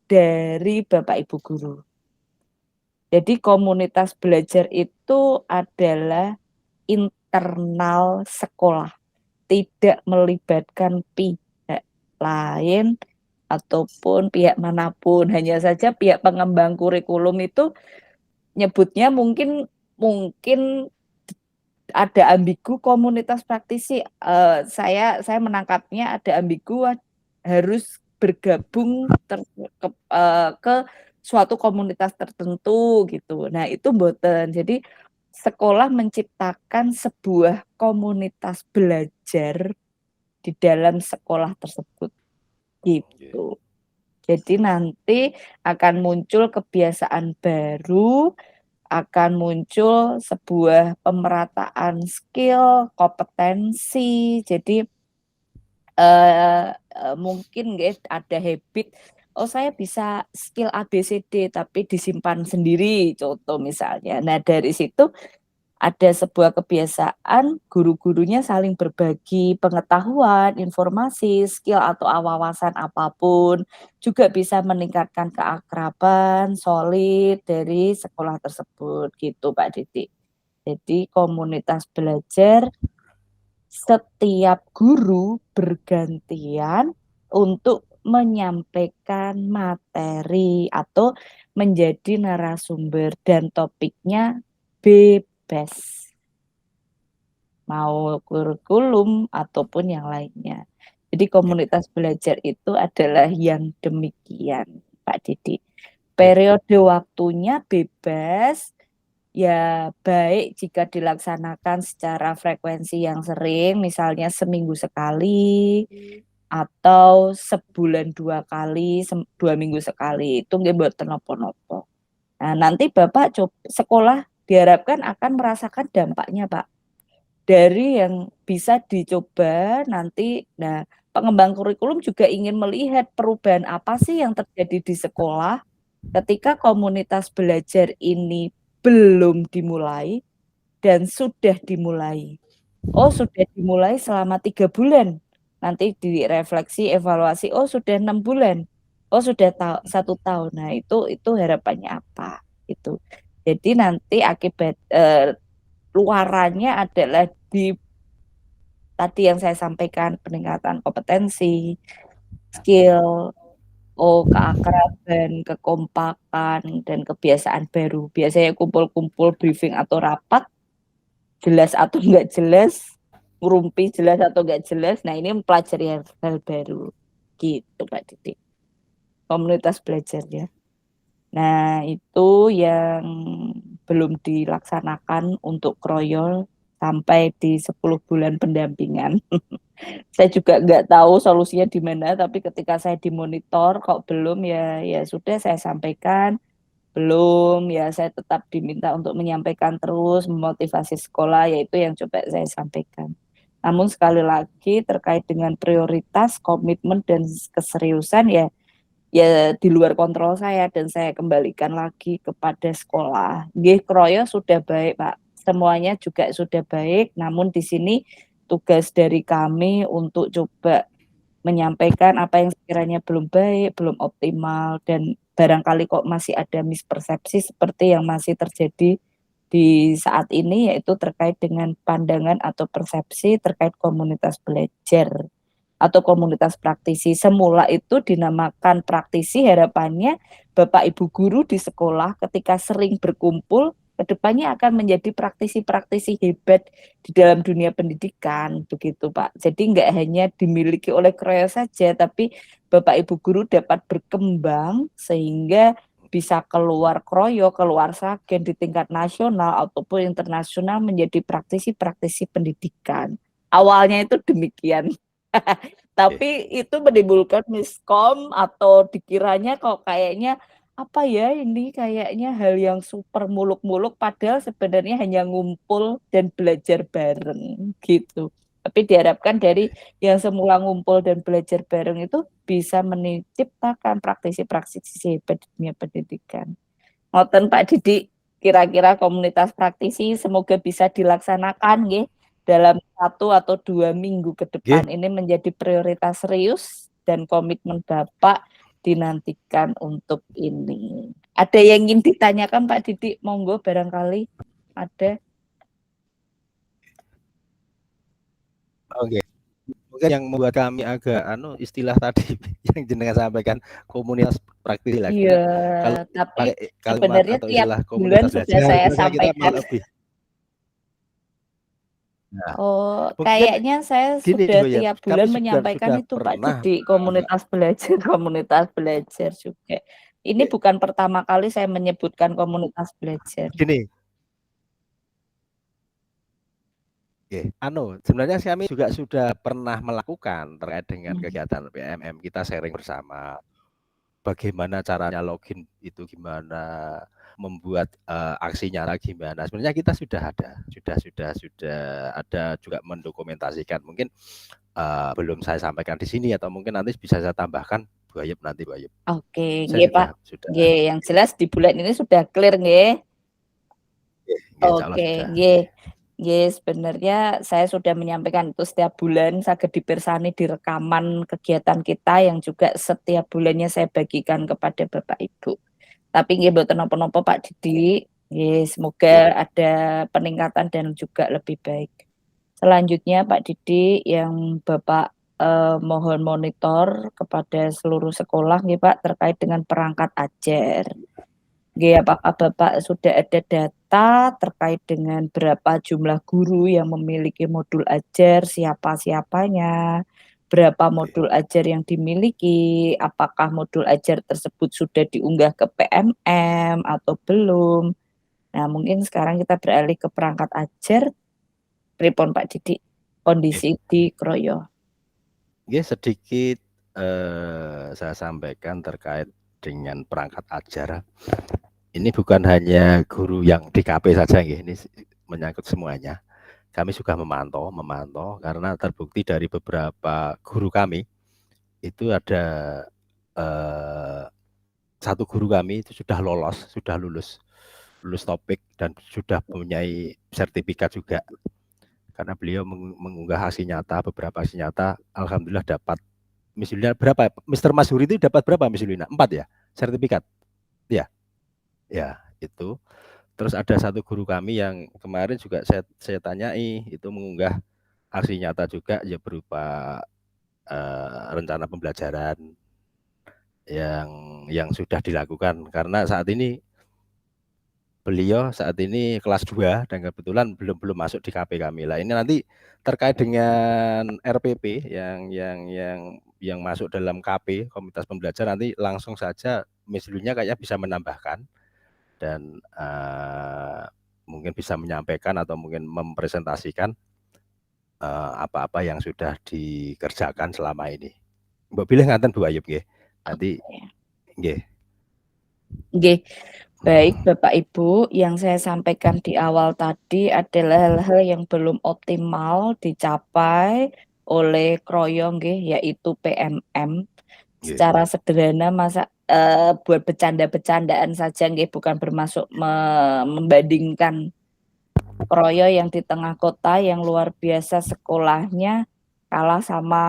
dari Bapak Ibu guru. Jadi komunitas belajar itu adalah internal sekolah, tidak melibatkan pihak lain ataupun pihak manapun, hanya saja pihak pengembang kurikulum itu nyebutnya mungkin mungkin ada ambigu komunitas praktisi, saya menangkapnya ada ambigu harus bergabung ke suatu komunitas tertentu gitu. Nah itu mboten. Jadi sekolah menciptakan sebuah komunitas belajar di dalam sekolah tersebut, Nggih. gitu. Jadi nanti akan muncul kebiasaan baru, akan muncul sebuah pemerataan skill, kompetensi. Jadi, mungkin nggih ada habit, "Oh saya bisa skill ABCD," tapi disimpan sendiri, contoh misalnya. Nah dari situ ada sebuah kebiasaan guru-gurunya saling berbagi pengetahuan, informasi, skill atau wawasan apapun, juga bisa meningkatkan keakraban solid dari sekolah tersebut, gitu Pak Didi. Jadi komunitas belajar, setiap guru bergantian untuk menyampaikan materi atau menjadi narasumber dan topiknya bebas. Mau kurikulum ataupun yang lainnya. Jadi komunitas belajar itu adalah yang demikian, Pak Didi. Baik. Periode waktunya bebas, ya baik jika dilaksanakan secara frekuensi yang sering, misalnya seminggu sekali, atau sebulan 2 kali, 2 minggu sekali, itu nggih mboten napa-napa. Nah, nanti Bapak sekolah diharapkan akan merasakan dampaknya, Pak. Dari yang bisa dicoba nanti, nah pengembang kurikulum juga ingin melihat perubahan apa sih yang terjadi di sekolah ketika komunitas belajar ini belum dimulai dan sudah dimulai. Oh, sudah dimulai selama 3 bulan. Nanti direfleksi, evaluasi, oh sudah 6 bulan. Oh sudah 1 tahun. Nah, itu harapannya apa, itu. Jadi nanti akibat luarannya adalah di tadi yang saya sampaikan, peningkatan kompetensi, skill, keakraban, kekompakan, dan kebiasaan baru. Biasanya kumpul-kumpul, briefing atau rapat, jelas atau enggak jelas, ngerumpi jelas atau enggak jelas, nah ini mempelajari hal baru, gitu Mbak Titi. Komunitas belajar ya. Nah itu yang belum dilaksanakan untuk Kroyol sampai di 10 bulan pendampingan. Saya juga nggak tahu solusinya di mana, tapi ketika saya dimonitor kok belum ya sudah saya sampaikan, belum ya saya tetap diminta untuk menyampaikan terus, memotivasi sekolah, yaitu yang coba saya sampaikan. Namun sekali lagi terkait dengan prioritas, komitmen, dan keseriusan ya di luar kontrol saya dan saya kembalikan lagi kepada sekolah. Nggih, Kroyo sudah baik, Pak. Semuanya juga sudah baik, namun di sini tugas dari kami untuk coba menyampaikan apa yang sekiranya belum baik, belum optimal, dan barangkali kok masih ada mispersepsi seperti yang masih terjadi di saat ini, yaitu terkait dengan pandangan atau persepsi terkait komunitas belajar atau komunitas praktisi. Semula itu dinamakan praktisi, harapannya Bapak Ibu guru di sekolah ketika sering berkumpul, kedepannya akan menjadi praktisi-praktisi hebat di dalam dunia pendidikan, begitu Pak. Jadi nggak hanya dimiliki oleh Kroyo saja, tapi Bapak Ibu guru dapat berkembang sehingga bisa keluar Kroyo, keluar Sragen di tingkat nasional ataupun internasional menjadi praktisi-praktisi pendidikan. Awalnya itu demikian. Tapi itu menimbulkan miskom atau dikiranya kok kayaknya apa ya ini kayaknya hal yang super muluk-muluk padahal sebenarnya hanya ngumpul dan belajar bareng gitu. Tapi diharapkan dari yang semula ngumpul dan belajar bareng itu bisa menciptakan praktisi-praktisi hebat di dunia pendidikan. Ngoten Pak Didi, kira-kira komunitas praktisi semoga bisa dilaksanakan nggih dalam 1 atau 2 minggu ke Nggih. depan. Ini menjadi prioritas serius dan komitmen Bapak dinantikan untuk ini. Ada yang ingin ditanyakan Pak Didi? Monggo barangkali ada. Oke. Mungkin yang membuat kami agak istilah tadi yang jenengan sampaikan komunitas praktisi lah. Iya, Kalau tapi pakai kalimat sebenarnya atau tiap istilah bulan komunitas sudah belajar saya itu kita sampaikan. malah lebih. Nah, Oh, mungkin kayaknya saya gini sudah Bu ya, tiap kami bulan menyampaikan sudah itu Pak pernah Didi, komunitas belajar komunitas belajar juga. Ini bukan pertama kali saya menyebutkan komunitas belajar. gini. Sebenarnya kami juga sudah pernah melakukan terkait dengan kegiatan PMM, kita sharing bersama. Bagaimana caranya login itu gimana, membuat aksinya gimana. Sebenarnya kita sudah ada juga mendokumentasikan. Mungkin belum saya sampaikan di sini atau mungkin nanti bisa saya tambahkan Bu Ayub nanti Bu Ayub. Oke, Saya nggih Pak. sudah. Nggih, yang jelas di bulan ini sudah clear nggih. Insyaallah Oke, sudah. nggih. Nggih, sebenarnya saya sudah menyampaikan itu setiap bulan saged dipirsani di rekaman kegiatan kita yang juga setiap bulannya saya bagikan kepada Bapak Ibu. Tapi nggih mboten napa-napa Pak Didi, nggih semoga ada peningkatan dan juga lebih baik. Selanjutnya Pak Didi yang Bapak mohon monitor kepada seluruh sekolah nggih Pak terkait dengan perangkat ajar. Nggih, apakah Bapak sudah ada data terkait dengan berapa jumlah guru yang memiliki modul ajar, siapa-siapanya, berapa modul ajar yang dimiliki, apakah modul ajar tersebut sudah diunggah ke PMM atau belum. Nah, mungkin sekarang kita beralih ke perangkat ajar. Pripun Pak Didi, kondisi di Kroyo? Nggih, sedikit saya sampaikan terkait dengan perangkat ajar. Ini bukan hanya guru yang di KP saja nggih, ini menyangkut semuanya. Kami juga memantau karena terbukti dari beberapa guru kami itu ada satu guru kami itu sudah lulus topik dan sudah mempunyai sertifikat juga. Karena beliau mengunggah hasil nyata, beberapa hasil nyata, alhamdulillah dapat. Miss Yulina berapa? Mr. Masyuri itu dapat berapa Miss Yulina? 4 ya? Sertifikat? Ya, ya itu. Terus ada satu guru kami yang kemarin juga saya tanyai, itu mengunggah hasil nyata juga ya berupa rencana pembelajaran yang sudah dilakukan. Karena saat ini beliau saat ini kelas 2 dan kebetulan belum masuk di KP kami. Lah ini nanti terkait dengan RPP yang masuk dalam KP Komunitas Pembelajar, nanti langsung saja Miss Lunya kayaknya bisa menambahkan dan mungkin bisa menyampaikan atau mungkin mempresentasikan apa-apa yang sudah dikerjakan selama ini. Mbak pilih ngaten Bu Ayub nggih. Nanti nggih. Nggih. Baik Bapak Ibu, yang saya sampaikan di awal tadi adalah hal-hal yang belum optimal dicapai oleh Kroyo nggih, yaitu PMM. Secara sederhana buat bercanda-bercandaan saja nggih, bukan bermaksud membandingkan Kroyo yang di tengah kota yang luar biasa sekolahnya kalah sama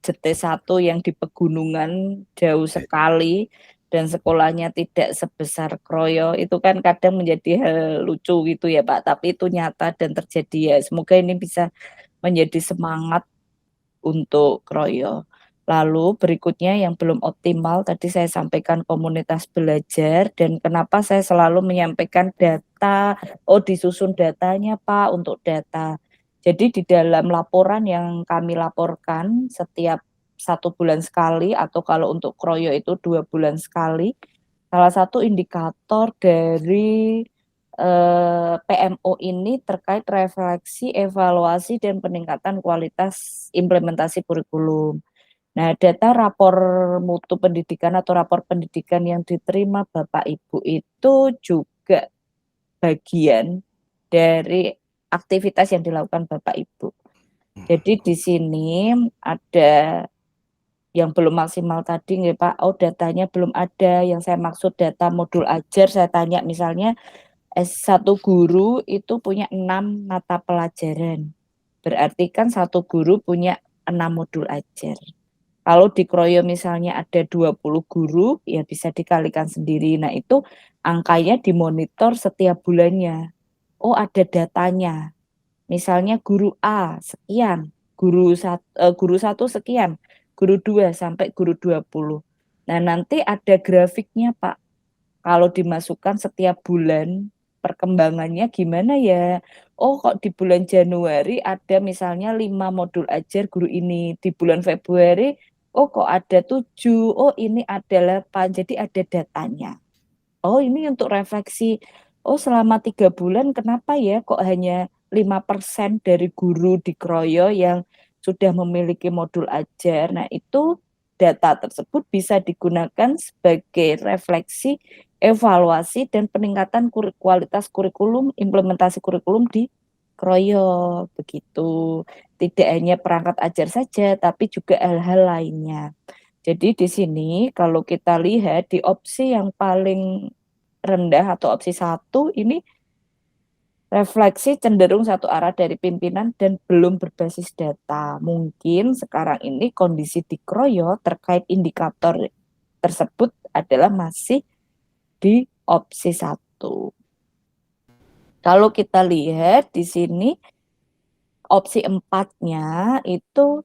JT1 yang di pegunungan jauh sekali dan sekolahnya tidak sebesar Kroyo. Itu kan kadang menjadi hal lucu gitu ya Pak, tapi itu nyata dan terjadi ya. Semoga ini bisa menjadi semangat untuk Kroyo. Lalu berikutnya yang belum optimal tadi saya sampaikan komunitas belajar, dan kenapa saya selalu menyampaikan data, disusun datanya Pak untuk data. Jadi di dalam laporan yang kami laporkan setiap 1 bulan sekali atau kalau untuk Kroyo itu 2 bulan sekali, salah satu indikator dari PMO ini terkait refleksi, evaluasi, dan peningkatan kualitas implementasi kurikulum. Nah, data rapor mutu pendidikan atau rapor pendidikan yang diterima Bapak Ibu itu juga bagian dari aktivitas yang dilakukan Bapak Ibu. Jadi di sini ada yang belum maksimal tadi nggih Pak, datanya belum ada, yang saya maksud data modul ajar, saya tanya misalnya S1 guru itu punya 6 mata pelajaran. Berarti kan 1 guru punya 6 modul ajar. Kalau di Kroyo misalnya ada 20 guru, ya bisa dikalikan sendiri. Nah, itu angkanya dimonitor setiap bulannya. Oh, ada datanya. Misalnya guru A sekian, guru 1 sekian, guru 2 sampai guru 20. Nah, nanti ada grafiknya, Pak. Kalau dimasukkan setiap bulan, perkembangannya gimana ya? Oh, kok di bulan Januari ada misalnya 5 modul ajar guru ini, di bulan Februari, oh kok ada 7, oh ini ada 8, jadi ada datanya. Oh ini untuk refleksi, oh selama 3 bulan kenapa ya kok hanya 5% dari guru di Kroyo yang sudah memiliki modul ajar. Nah itu data tersebut bisa digunakan sebagai refleksi, evaluasi, dan peningkatan kualitas kurikulum, implementasi kurikulum di Kroyo, begitu. Tidak hanya perangkat ajar saja, tapi juga hal-hal lainnya. Jadi di sini kalau kita lihat di opsi yang paling rendah atau opsi 1 ini refleksi cenderung satu arah dari pimpinan dan belum berbasis data. Mungkin sekarang ini kondisi di Kroyo terkait indikator tersebut adalah masih di opsi 1. Kalau kita lihat di sini opsi 4-nya itu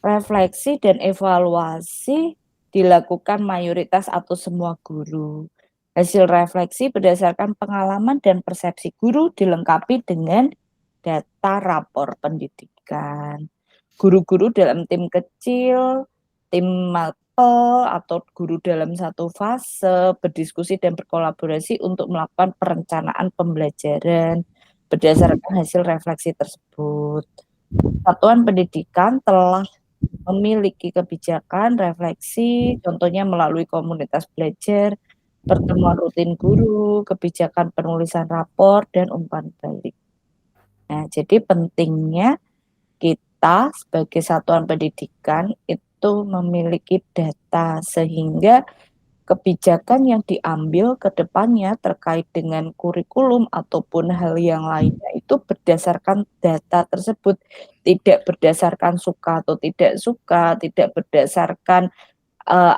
refleksi dan evaluasi dilakukan mayoritas atau semua guru. Hasil refleksi berdasarkan pengalaman dan persepsi guru dilengkapi dengan data rapor pendidikan. Guru-guru dalam tim kecil, tim mapel, atau guru dalam satu fase berdiskusi dan berkolaborasi untuk melakukan perencanaan pembelajaran berdasarkan hasil refleksi tersebut. Satuan pendidikan telah memiliki kebijakan refleksi, contohnya melalui komunitas belajar, pertemuan rutin guru, kebijakan penulisan rapor, dan umpan balik. Nah, jadi pentingnya kita sebagai satuan pendidikan itu memiliki data sehingga kebijakan yang diambil ke depannya terkait dengan kurikulum ataupun hal yang lainnya itu berdasarkan data tersebut, tidak berdasarkan suka atau tidak suka, tidak berdasarkan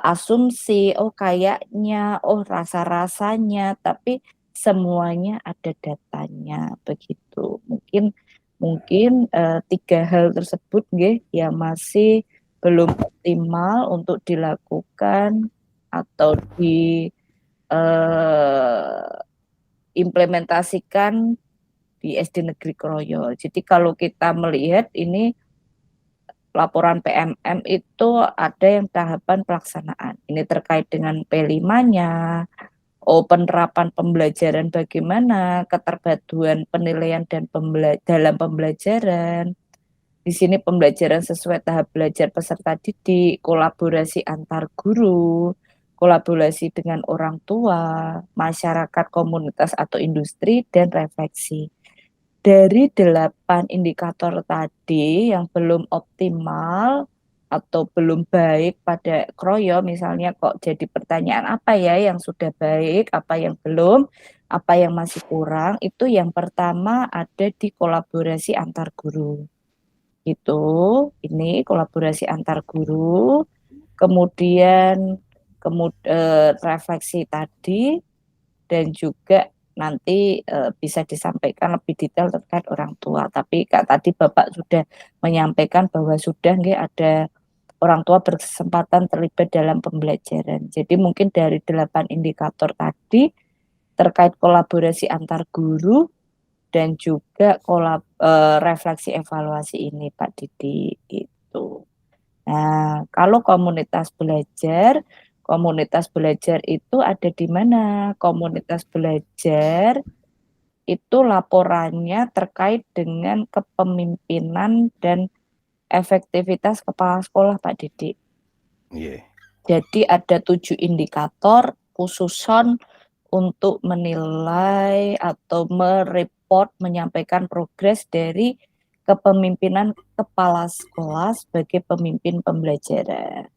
asumsi, oh kayaknya, oh rasa-rasanya, tapi semuanya ada datanya, begitu. Mungkin mungkin, 3 hal tersebut nggih yang masih belum optimal untuk dilakukan atau implementasikan di SD Negeri Kroyo. Jadi kalau kita melihat ini laporan PMM itu ada yang tahapan pelaksanaan. Ini terkait dengan P5-nya, penerapan pembelajaran bagaimana, keterpaduan penilaian dan dalam pembelajaran. Di sini pembelajaran sesuai tahap belajar peserta didik, kolaborasi antar guru, kolaborasi dengan orang tua, masyarakat, komunitas atau industri, dan refleksi. Dari 8 indikator tadi yang belum optimal atau belum baik pada Kroyo, misalnya kok jadi pertanyaan apa ya yang sudah baik, apa yang belum, apa yang masih kurang, itu yang pertama ada di kolaborasi antar guru. Ini kolaborasi antar guru, kemudian refleksi tadi, dan juga nanti, bisa disampaikan lebih detail terkait orang tua. Tapi tadi Bapak sudah menyampaikan bahwa sudah nggih ada orang tua berkesempatan terlibat dalam pembelajaran. Jadi mungkin dari 8 indikator tadi, terkait kolaborasi antar guru dan juga refleksi evaluasi ini Pak Didi, gitu. Nah, kalau komunitas belajar itu ada di mana? Komunitas belajar itu laporannya terkait dengan kepemimpinan dan efektivitas kepala sekolah, Pak Didi. Iya. Jadi ada 7 indikator khususon untuk menilai atau menyampaikan progres dari kepemimpinan kepala sekolah sebagai pemimpin pembelajaran.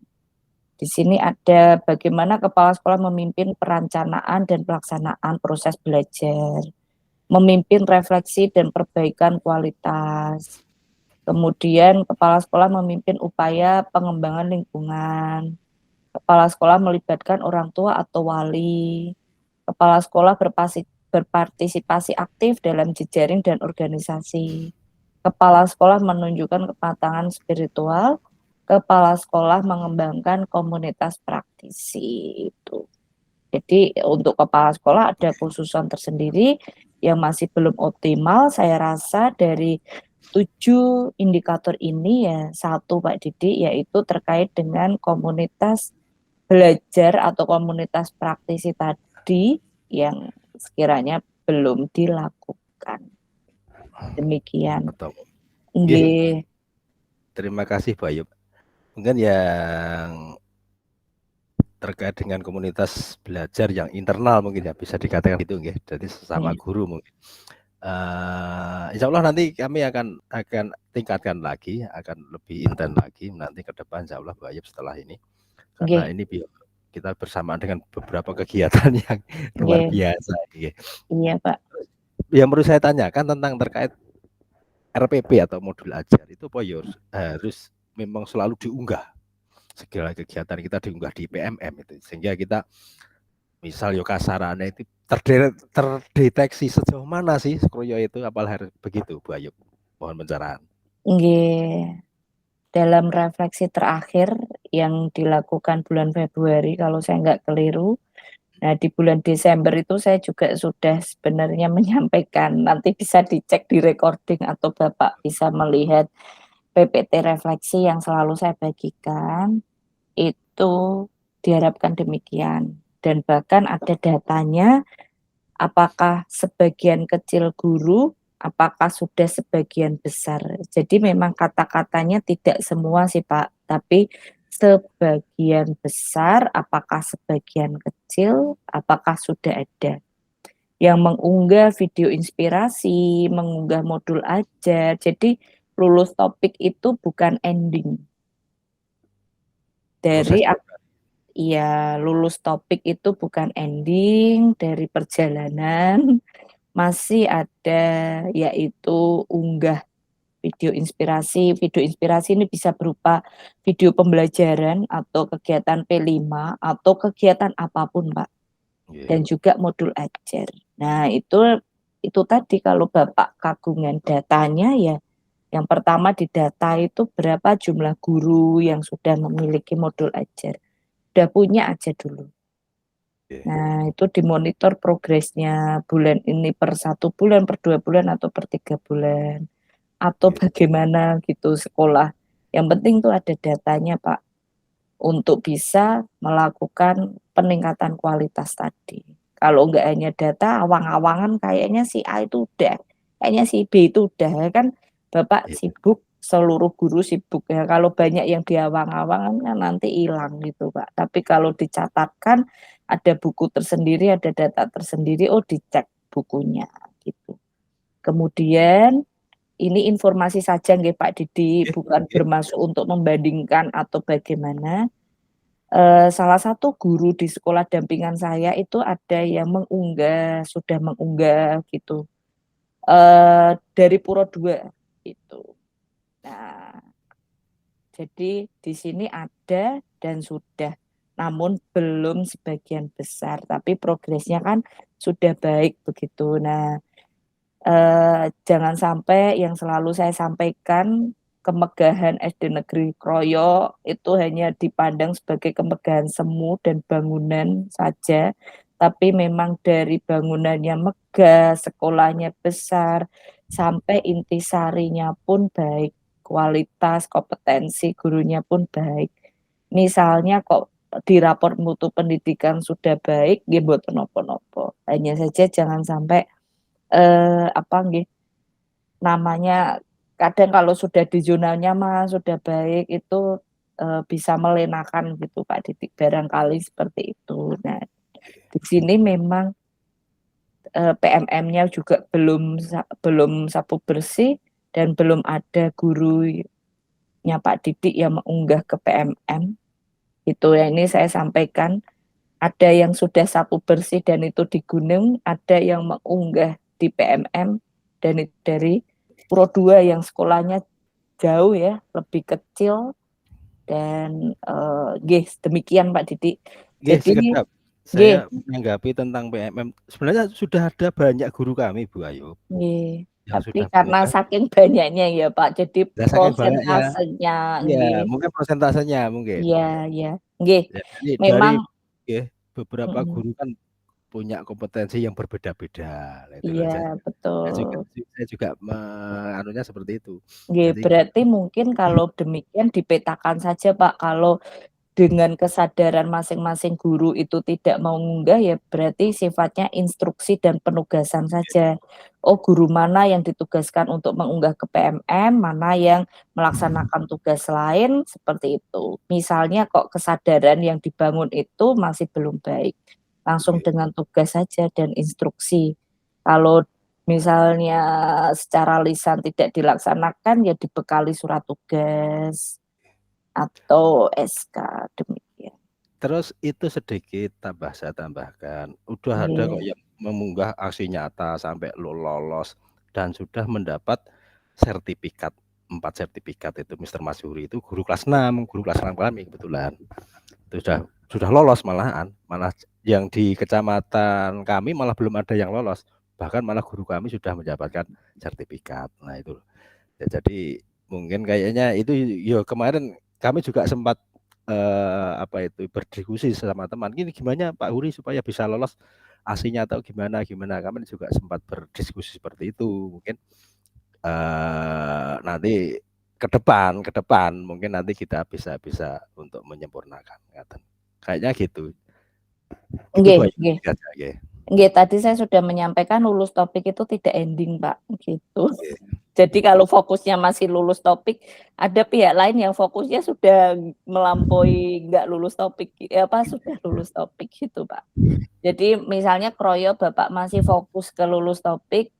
Di sini ada bagaimana kepala sekolah memimpin perencanaan dan pelaksanaan proses belajar, memimpin refleksi dan perbaikan kualitas. Kemudian kepala sekolah memimpin upaya pengembangan lingkungan. Kepala sekolah melibatkan orang tua atau wali. Kepala sekolah berpartisipasi aktif dalam jejaring dan organisasi. Kepala sekolah menunjukkan kematangan spiritual. Kepala sekolah mengembangkan komunitas praktisi itu. Jadi untuk kepala sekolah ada khususan tersendiri yang masih belum optimal. Saya rasa dari 7 indikator ini ya 1 Pak Didi, yaitu terkait dengan komunitas belajar atau komunitas praktisi tadi yang sekiranya belum dilakukan. Demikian. Betul. Nggih. Terima kasih Pak Ayub. Mungkin yang terkait dengan komunitas belajar yang internal mungkin ya bisa dikatakan itu nggih. Jadi sesama guru mungkin. Insya Allah nanti kami akan tingkatkan lagi, akan lebih intens lagi nanti ke depan insya Allah Pak Ayub setelah ini. Karena ini kita bersamaan dengan beberapa kegiatan yang luar biasa. Iya Pak. Yang perlu saya tanyakan tentang terkait RPP atau modul ajar itu Pak Ayub harus memang selalu diunggah. Segala kegiatan kita diunggah di PMM itu sehingga kita misal yo kasarane itu terdeteksi sejauh mana sih Kroyo itu apalagi harus begitu Bu Ayub. Mohon pencerahan. Nggih. Dalam refleksi terakhir yang dilakukan bulan Februari kalau saya nggak keliru. Nah, di bulan Desember itu saya juga sudah sebenarnya menyampaikan, nanti bisa dicek di recording atau Bapak bisa melihat PPT refleksi yang selalu saya bagikan, itu diharapkan demikian. Dan bahkan ada datanya, apakah sebagian kecil guru, apakah sudah sebagian besar. Jadi memang kata-katanya tidak semua sih Pak, tapi sebagian besar, apakah sebagian kecil, apakah sudah ada yang mengunggah video inspirasi, mengunggah modul ajar. Jadi lulus topik itu bukan ending dari Proses. iya, lulus topik itu bukan ending dari perjalanan, masih ada yaitu unggah video inspirasi. Video inspirasi ini bisa berupa video pembelajaran atau kegiatan P5 atau kegiatan apapun, Pak. Dan juga modul ajar. Nah, itu tadi kalau Bapak kagungan datanya ya, yang pertama didata itu berapa jumlah guru yang sudah memiliki modul ajar. Udah punya aja dulu. Nah, itu dimonitor progresnya bulan ini per 1 bulan, per 2 bulan, atau per 3 bulan. Atau bagaimana gitu sekolah. Yang penting tuh ada datanya, Pak, untuk bisa melakukan peningkatan kualitas tadi. Kalau enggak hanya data, awang-awangan kayaknya si A itu udah, kayaknya si B itu udah, kan Bapak sibuk, seluruh guru sibuk ya. Kalau banyak yang diawang-awangan kan nanti hilang gitu, Pak. Tapi kalau dicatatkan, ada buku tersendiri, ada data tersendiri, oh dicek bukunya gitu. Kemudian ini informasi saja nggih Pak Didi, bukan bermaksud untuk membandingkan atau bagaimana. Salah satu guru di sekolah dampingan saya itu ada yang sudah mengunggah gitu, dari Puro 2 gitu. Nah, jadi di sini ada dan sudah, namun belum sebagian besar, tapi progresnya kan sudah baik begitu. Nah, jangan sampai yang selalu saya sampaikan, kemegahan SD Negeri Kroyo itu hanya dipandang sebagai kemegahan semu dan bangunan saja, tapi memang dari bangunannya megah, sekolahnya besar, sampai intisarinya pun baik, kualitas, kompetensi gurunya pun baik. Misalnya kok di rapor mutu pendidikan sudah baik, nggih mboten napa-napa. Hanya saja jangan sampai namanya kadang kalau sudah di zona nyaman, sudah baik itu, bisa melenakan gitu Pak Didik, barangkali seperti itu. Nah, di sini memang, PMM-nya juga belum sapu bersih dan belum ada gurunya Pak Didik yang mengunggah ke PMM, itu ya. Ini saya sampaikan, ada yang sudah sapu bersih dan itu di gunung, ada yang mengunggah di PMM dan itu dari Puro 2 yang sekolahnya jauh ya, lebih kecil dan, demikian Pak Didi. Jadi Sekejap, saya menanggapi tentang PMM, sebenarnya sudah ada banyak guru kami Bu Ayu, yang tapi sudah karena mengunggah. saking banyaknya ya Pak, jadi Saking banyaknya, prosentasenya iya mungkin prosentasenya mungkin. iya, nggih, Jadi dari memang beberapa guru kan punya kompetensi yang berbeda-beda, itu loh. iya betul. Saya juga anunya seperti itu. Nggih, Jadi berarti mungkin kalau demikian dipetakan saja Pak, kalau dengan kesadaran masing-masing guru itu tidak mau ngunggah, ya berarti sifatnya instruksi dan penugasan saja. Oh, guru mana yang ditugaskan untuk mengunggah ke PMM, mana yang melaksanakan tugas lain, seperti itu. Misalnya kok kesadaran yang dibangun itu masih belum baik, langsung dengan tugas saja dan instruksi. Kalau misalnya secara lisan tidak dilaksanakan, ya dibekali surat tugas atau SK, demikian. terus itu sedikit saya tambahkan, udah ada kok yang mengunggah aksi nyata sampai lolos dan sudah mendapat sertifikat, 4 sertifikat itu Mister Masyuri itu guru kelas 6 kami kebetulan. Itu sudah lolos malahan, malah yang di kecamatan kami malah belum ada yang lolos, bahkan malah guru kami sudah mendapatkan sertifikat. Nah itu. Ya, jadi mungkin kayaknya itu ya kemarin kami juga sempat berdiskusi sama teman, ini gimana Pak Huri supaya bisa lolos aslinya atau gimana, kami juga sempat berdiskusi seperti itu. Mungkin nanti ke depan mungkin nanti kita bisa untuk menyempurnakan, kayaknya gitu. Nggih, tadi saya sudah menyampaikan lulus topik itu tidak ending Pak, gitu. Jadi kalau fokusnya masih lulus topik, ada pihak lain yang fokusnya sudah melampaui nggak lulus topik, sudah lulus topik gitu, Pak. Jadi misalnya kroyo Bapak masih fokus ke lulus topik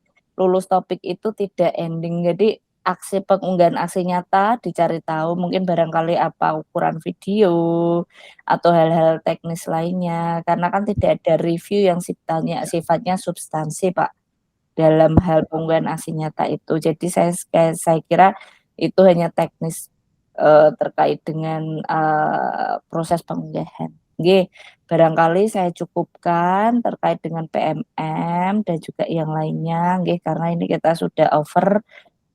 itu tidak ending. Jadi pengunggahan aksi nyata dicari tahu mungkin barangkali apa ukuran video atau hal-hal teknis lainnya, karena kan tidak ada review yang sifatnya substansi, Pak, dalam hal pengunggahan aksi nyata itu. Jadi saya kira itu hanya teknis, terkait dengan, proses pengunggahan. Nggih, barangkali saya cukupkan terkait dengan PMM dan juga yang lainnya, nggih, karena ini kita sudah over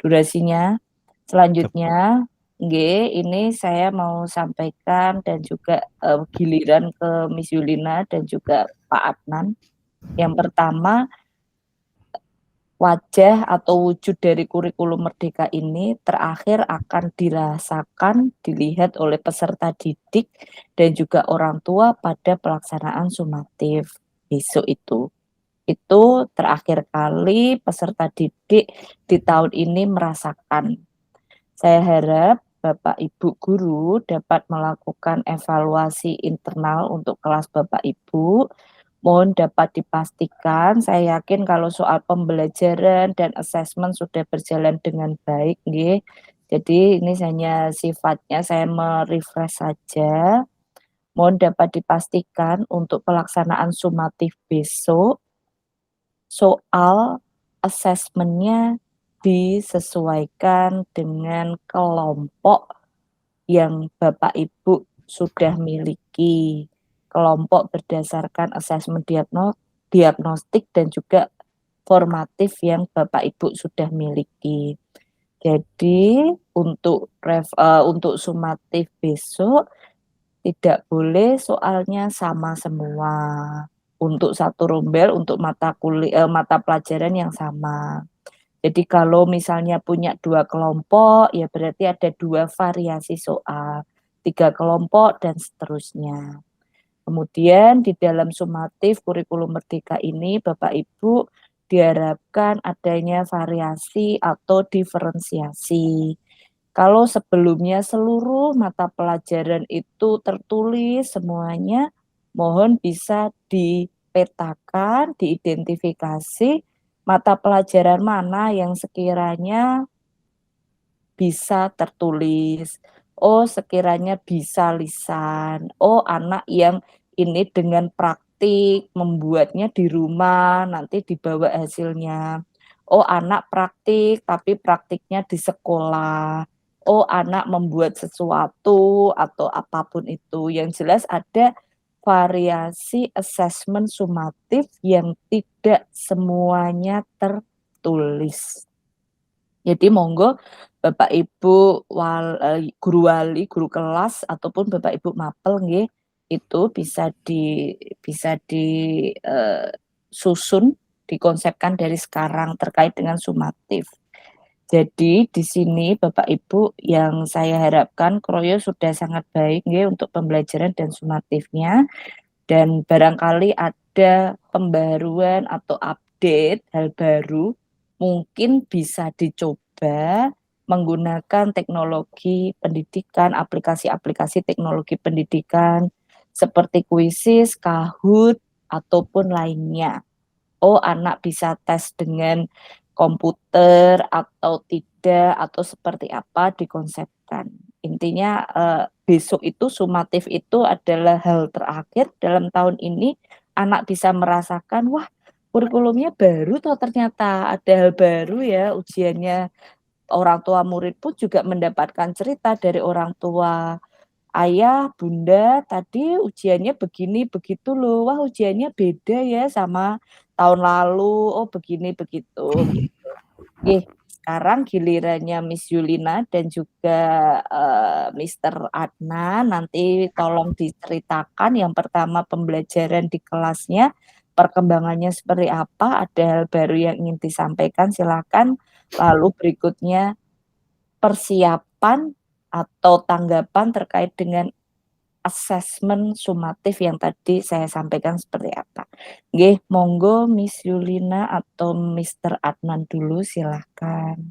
durasinya. Selanjutnya, nggih, ini saya mau sampaikan dan juga, giliran ke Miss Yulina dan juga Pak Adnan. Yang pertama, wajah atau wujud dari kurikulum Merdeka ini terakhir akan dirasakan, dilihat oleh peserta didik dan juga orang tua pada pelaksanaan sumatif besok itu. Itu terakhir kali peserta didik di tahun ini merasakan. Saya harap Bapak Ibu guru dapat melakukan evaluasi internal untuk kelas Bapak Ibu. Mohon dapat dipastikan, saya yakin kalau soal pembelajaran dan asesmen sudah berjalan dengan baik, nggih. Jadi ini hanya sifatnya saya me-refresh saja. Mohon dapat dipastikan untuk pelaksanaan sumatif besok, soal asesmennya disesuaikan dengan kelompok yang Bapak Ibu sudah miliki. Kelompok berdasarkan asesmen diagnostik dan juga formatif yang Bapak Ibu sudah miliki. Jadi untuk sumatif besok tidak boleh soalnya sama semua. Untuk satu rombel untuk mata pelajaran yang sama. Jadi kalau misalnya punya 2 kelompok, ya berarti ada 2 variasi soal, 3 kelompok dan seterusnya. Kemudian di dalam sumatif kurikulum Merdeka ini Bapak Ibu diharapkan adanya variasi atau diferensiasi. Kalau sebelumnya seluruh mata pelajaran itu tertulis semuanya, mohon bisa dipetakan, diidentifikasi mata pelajaran mana yang sekiranya bisa tertulis. Oh, sekiranya bisa lisan. Oh, anak yang ini dengan praktik membuatnya di rumah, nanti dibawa hasilnya. Oh, anak praktik tapi praktiknya di sekolah. Oh, anak membuat sesuatu atau apapun itu. Yang jelas ada variasi asesmen sumatif yang tidak semuanya tertulis. Jadi monggo Bapak Ibu guru wali, guru kelas ataupun Bapak Ibu mapel nggih, itu bisa susun, dikonsepkan dari sekarang terkait dengan sumatif. Jadi di sini Bapak Ibu yang saya harapkan kroyo sudah sangat baik nggih untuk pembelajaran dan sumatifnya, dan barangkali ada pembaruan atau update hal baru, mungkin bisa dicoba menggunakan teknologi pendidikan, aplikasi-aplikasi teknologi pendidikan seperti Quizizz, Kahoot, ataupun lainnya. Oh, anak bisa tes dengan komputer atau tidak, atau seperti apa dikonsepkan. Intinya, besok itu sumatif itu adalah hal terakhir dalam tahun ini, anak bisa merasakan, "Wah, kurikulumnya baru toh ternyata, ada hal baru ya ujiannya." Orang tua murid pun juga mendapatkan cerita dari orang tua. "Ayah, Bunda, tadi ujiannya begini begitu loh. Wah, ujiannya beda ya sama tahun lalu. Oh, begini begitu," gitu. Sekarang gilirannya Miss Yulina dan juga, Mister Adnan, nanti tolong diceritakan yang pertama pembelajaran di kelasnya, perkembangannya seperti apa, ada hal baru yang ingin disampaikan silakan. Lalu berikutnya persiapan atau tanggapan terkait dengan asesmen sumatif yang tadi saya sampaikan seperti apa. Nggih, monggo Miss Yulina atau Mister Adnan dulu silahkan.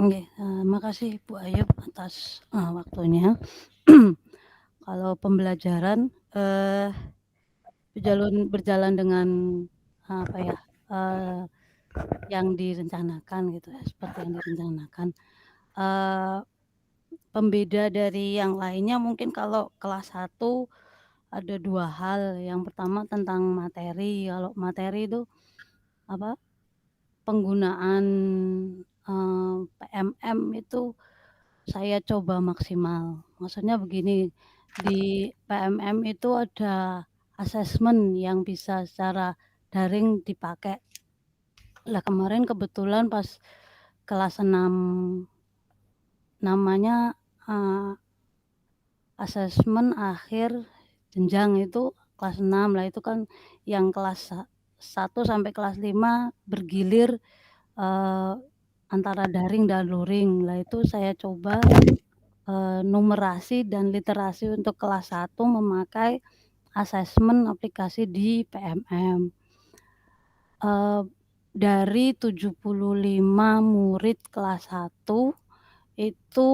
Nggih, makasih Bu Ayub atas, waktunya. Kalau pembelajaran, berjalan dengan, apa ya, yang direncanakan gitu ya, seperti yang direncanakan. Pembeda dari yang lainnya mungkin kalau kelas 1 ada 2 hal. Yang pertama tentang materi. Kalau materi itu, apa, penggunaan, PMM itu saya coba maksimal. Maksudnya begini, di PMM itu ada asesmen yang bisa secara daring dipakai. Lah kemarin kebetulan pas kelas 6 namanya, asesmen akhir jenjang itu kelas 6. Lah itu kan yang kelas 1 sampai kelas 5 bergilir, antara daring dan luring. Lah itu saya coba, numerasi dan literasi untuk kelas 1 memakai asesmen aplikasi di PMM. Dari 75 murid kelas 1 itu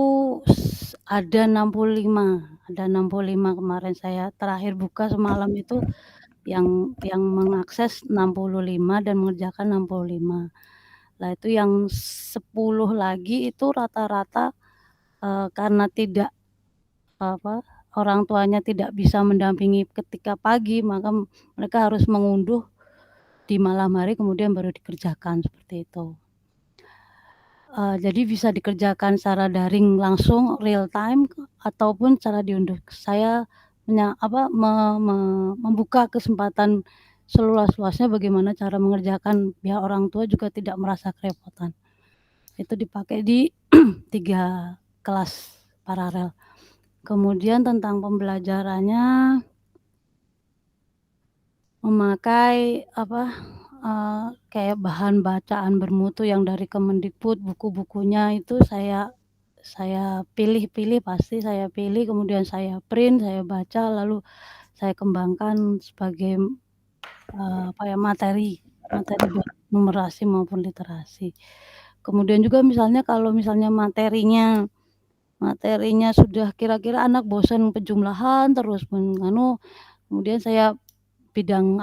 ada 65 kemarin saya terakhir buka semalam itu yang mengakses 65 dan mengerjakan 65. Lah itu yang 10 lagi itu rata-rata, karena tidak, orang tuanya tidak bisa mendampingi ketika pagi, maka mereka harus mengunduh di malam hari kemudian baru dikerjakan, seperti itu. Jadi bisa dikerjakan secara daring langsung real time ataupun secara diunduh. Saya membuka kesempatan seluas-luasnya bagaimana cara mengerjakan biar orang tua juga tidak merasa kerepotan. Itu dipakai di 3 kelas paralel. Kemudian tentang pembelajarannya memakai kayak bahan bacaan bermutu yang dari Kemendikbud, buku-bukunya itu saya pilih-pilih, pasti saya pilih, kemudian saya print, saya baca, lalu saya kembangkan sebagai, materi baik numerasi maupun literasi. Kemudian juga misalnya kalau misalnya materinya sudah kira-kira anak bosan penjumlahan terus kemudian saya bidang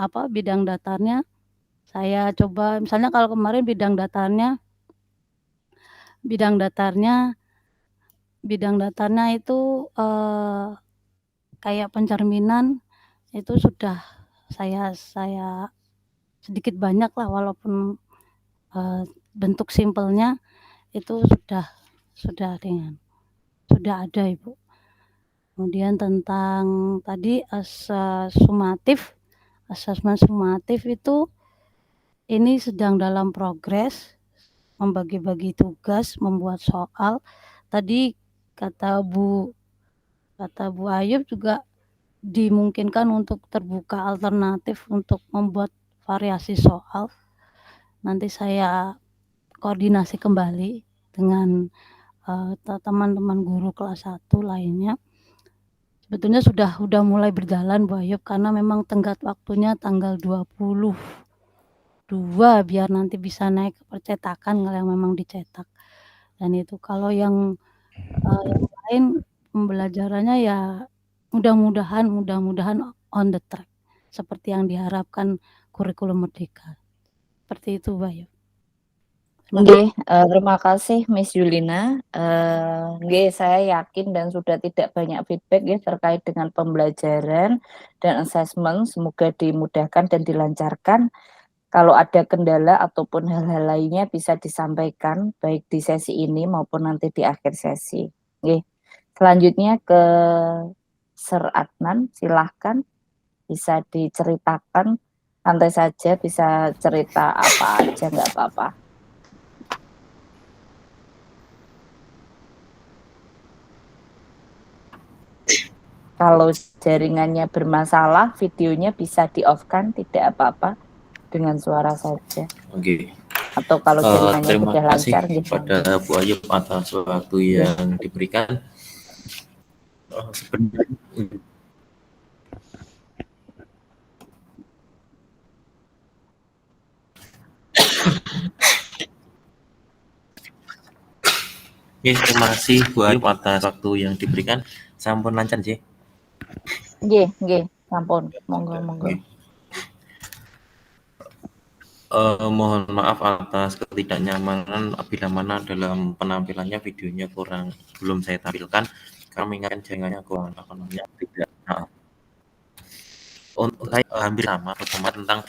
datarnya saya coba misalnya kalau kemarin bidang datarnya itu, kayak pencerminan itu sudah saya sedikit banyak lah walaupun, bentuk simpelnya itu sudah ada Ibu. Kemudian tentang tadi asesmen sumatif itu ini sedang dalam progres, membagi-bagi tugas, membuat soal. Tadi kata Bu Ayub juga dimungkinkan untuk terbuka alternatif untuk membuat variasi soal. Nanti saya koordinasi kembali dengan, teman-teman guru kelas 1 lainnya. Sebetulnya sudah mulai berjalan Bu Ayub karena memang tenggat waktunya tanggal 22 biar nanti bisa naik ke percetakan kalau yang memang dicetak. Dan itu kalau yang lain pembelajarannya ya mudah-mudahan on the track seperti yang diharapkan kurikulum Merdeka. Seperti itu Bu Ayub. Nggih, terima kasih Miss Yulina. Nggih, saya yakin dan sudah tidak banyak feedback ya terkait dengan pembelajaran dan assessment. Semoga dimudahkan dan dilancarkan. Kalau ada kendala ataupun hal-hal lainnya bisa disampaikan baik di sesi ini maupun nanti di akhir sesi. Nggih. Selanjutnya ke Sir Adnan, silahkan bisa diceritakan, santai saja, bisa cerita apa aja nggak apa-apa. Kalau jaringannya bermasalah, videonya bisa di-off-kan, tidak apa-apa, dengan suara saja. Oke. Atau kalau jaringannya Terima sudah kasih lancar, kepada Bu Ayub atas waktu yang diberikan. Oke, terima kasih Bu Ayu atas waktu yang diberikan. Sampun lancar nggih. Nggih, sampun. Monggo. Nggih. Mohon maaf atas ketidaknyamanan bila mana dalam penampilannya videonya belum saya tampilkan. Kami ingatkan jaringannya kurang tidak. Untuk saya hampir sama tentang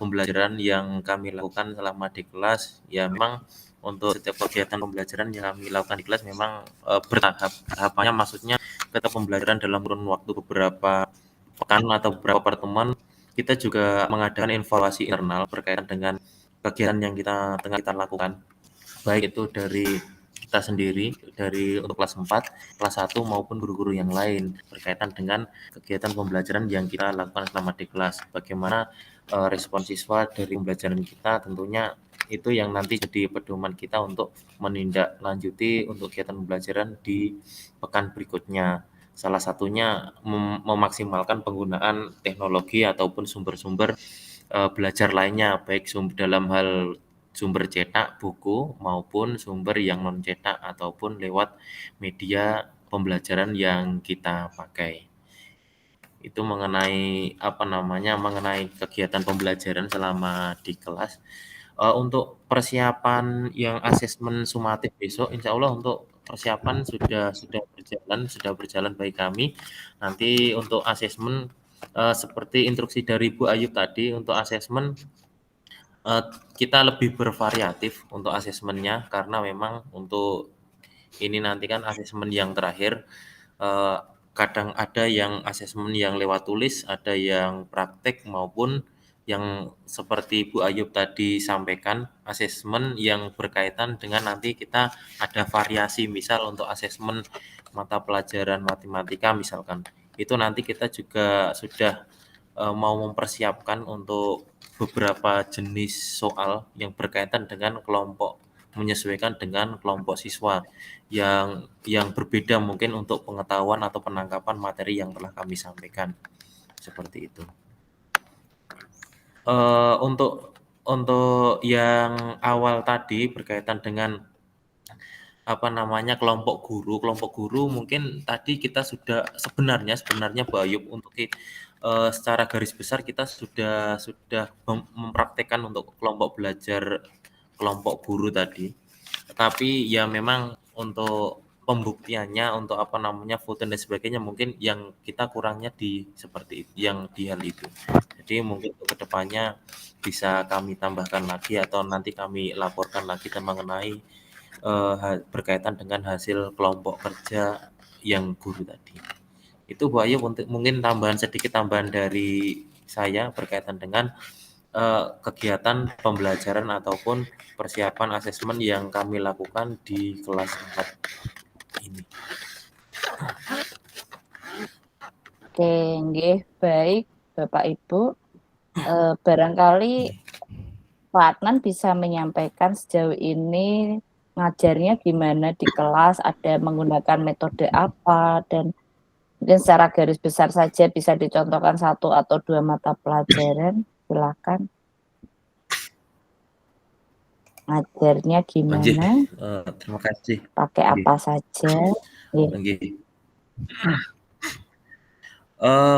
pembelajaran yang kami lakukan selama di kelas. Ya memang untuk setiap kegiatan pembelajaran yang kami lakukan di kelas memang bertahap. Tahapannya maksudnya ketika pembelajaran dalam kurun waktu beberapa pekan atau beberapa pertemuan, kita juga mengadakan evaluasi internal berkaitan dengan kegiatan yang tengah kita lakukan, baik itu dari kita sendiri, dari untuk kelas 4, kelas 1 maupun guru-guru yang lain berkaitan dengan kegiatan pembelajaran yang kita lakukan selama di kelas. Bagaimana respon siswa dari pembelajaran kita, tentunya itu yang nanti jadi pedoman kita untuk menindaklanjuti untuk kegiatan pembelajaran di pekan berikutnya. Salah satunya memaksimalkan penggunaan teknologi ataupun sumber-sumber belajar lainnya, baik dalam hal sumber cetak buku maupun sumber yang non cetak ataupun lewat media pembelajaran yang kita pakai. Itu mengenai mengenai kegiatan pembelajaran selama di kelas. Untuk persiapan yang asesmen sumatif besok, insya Allah untuk persiapan sudah berjalan baik kami. Nanti untuk asesmen seperti instruksi dari Bu Ayu tadi, untuk asesmen kita lebih bervariatif untuk asesmennya, karena memang untuk ini nanti kan asesmen yang terakhir, kadang ada yang asesmen yang lewat tulis, ada yang praktek maupun yang seperti Bu Ayub tadi sampaikan, asesmen yang berkaitan dengan nanti kita ada variasi, misal untuk asesmen mata pelajaran matematika misalkan, itu nanti kita juga sudah mau mempersiapkan untuk beberapa jenis soal yang berkaitan dengan menyesuaikan dengan kelompok siswa yang berbeda mungkin untuk pengetahuan atau penangkapan materi yang telah kami sampaikan, seperti itu. Untuk yang awal tadi berkaitan dengan kelompok guru mungkin tadi kita sudah sebenarnya Bu Ayub untuk secara garis besar kita sudah mempraktekkan untuk kelompok belajar kelompok guru tadi. Tetapi ya memang untuk pembuktiannya, untuk foto dan sebagainya mungkin yang kita kurangnya di seperti itu, yang di hal itu. Jadi mungkin untuk kedepannya bisa kami tambahkan lagi atau nanti kami laporkan lagi mengenai berkaitan dengan hasil kelompok kerja yang guru tadi. Itu Bu Ayu mungkin sedikit tambahan dari saya berkaitan dengan kegiatan pembelajaran ataupun persiapan asesmen yang kami lakukan di kelas 4 ini. Oke, nggih, baik Bapak Ibu. Barangkali Pak Adnan bisa menyampaikan sejauh ini ngajarnya gimana di kelas, ada menggunakan metode apa, dan mungkin secara garis besar saja bisa dicontohkan 1 atau 2 mata pelajaran, silakan. Ngajarnya gimana? Terima kasih. Pakai apa saja?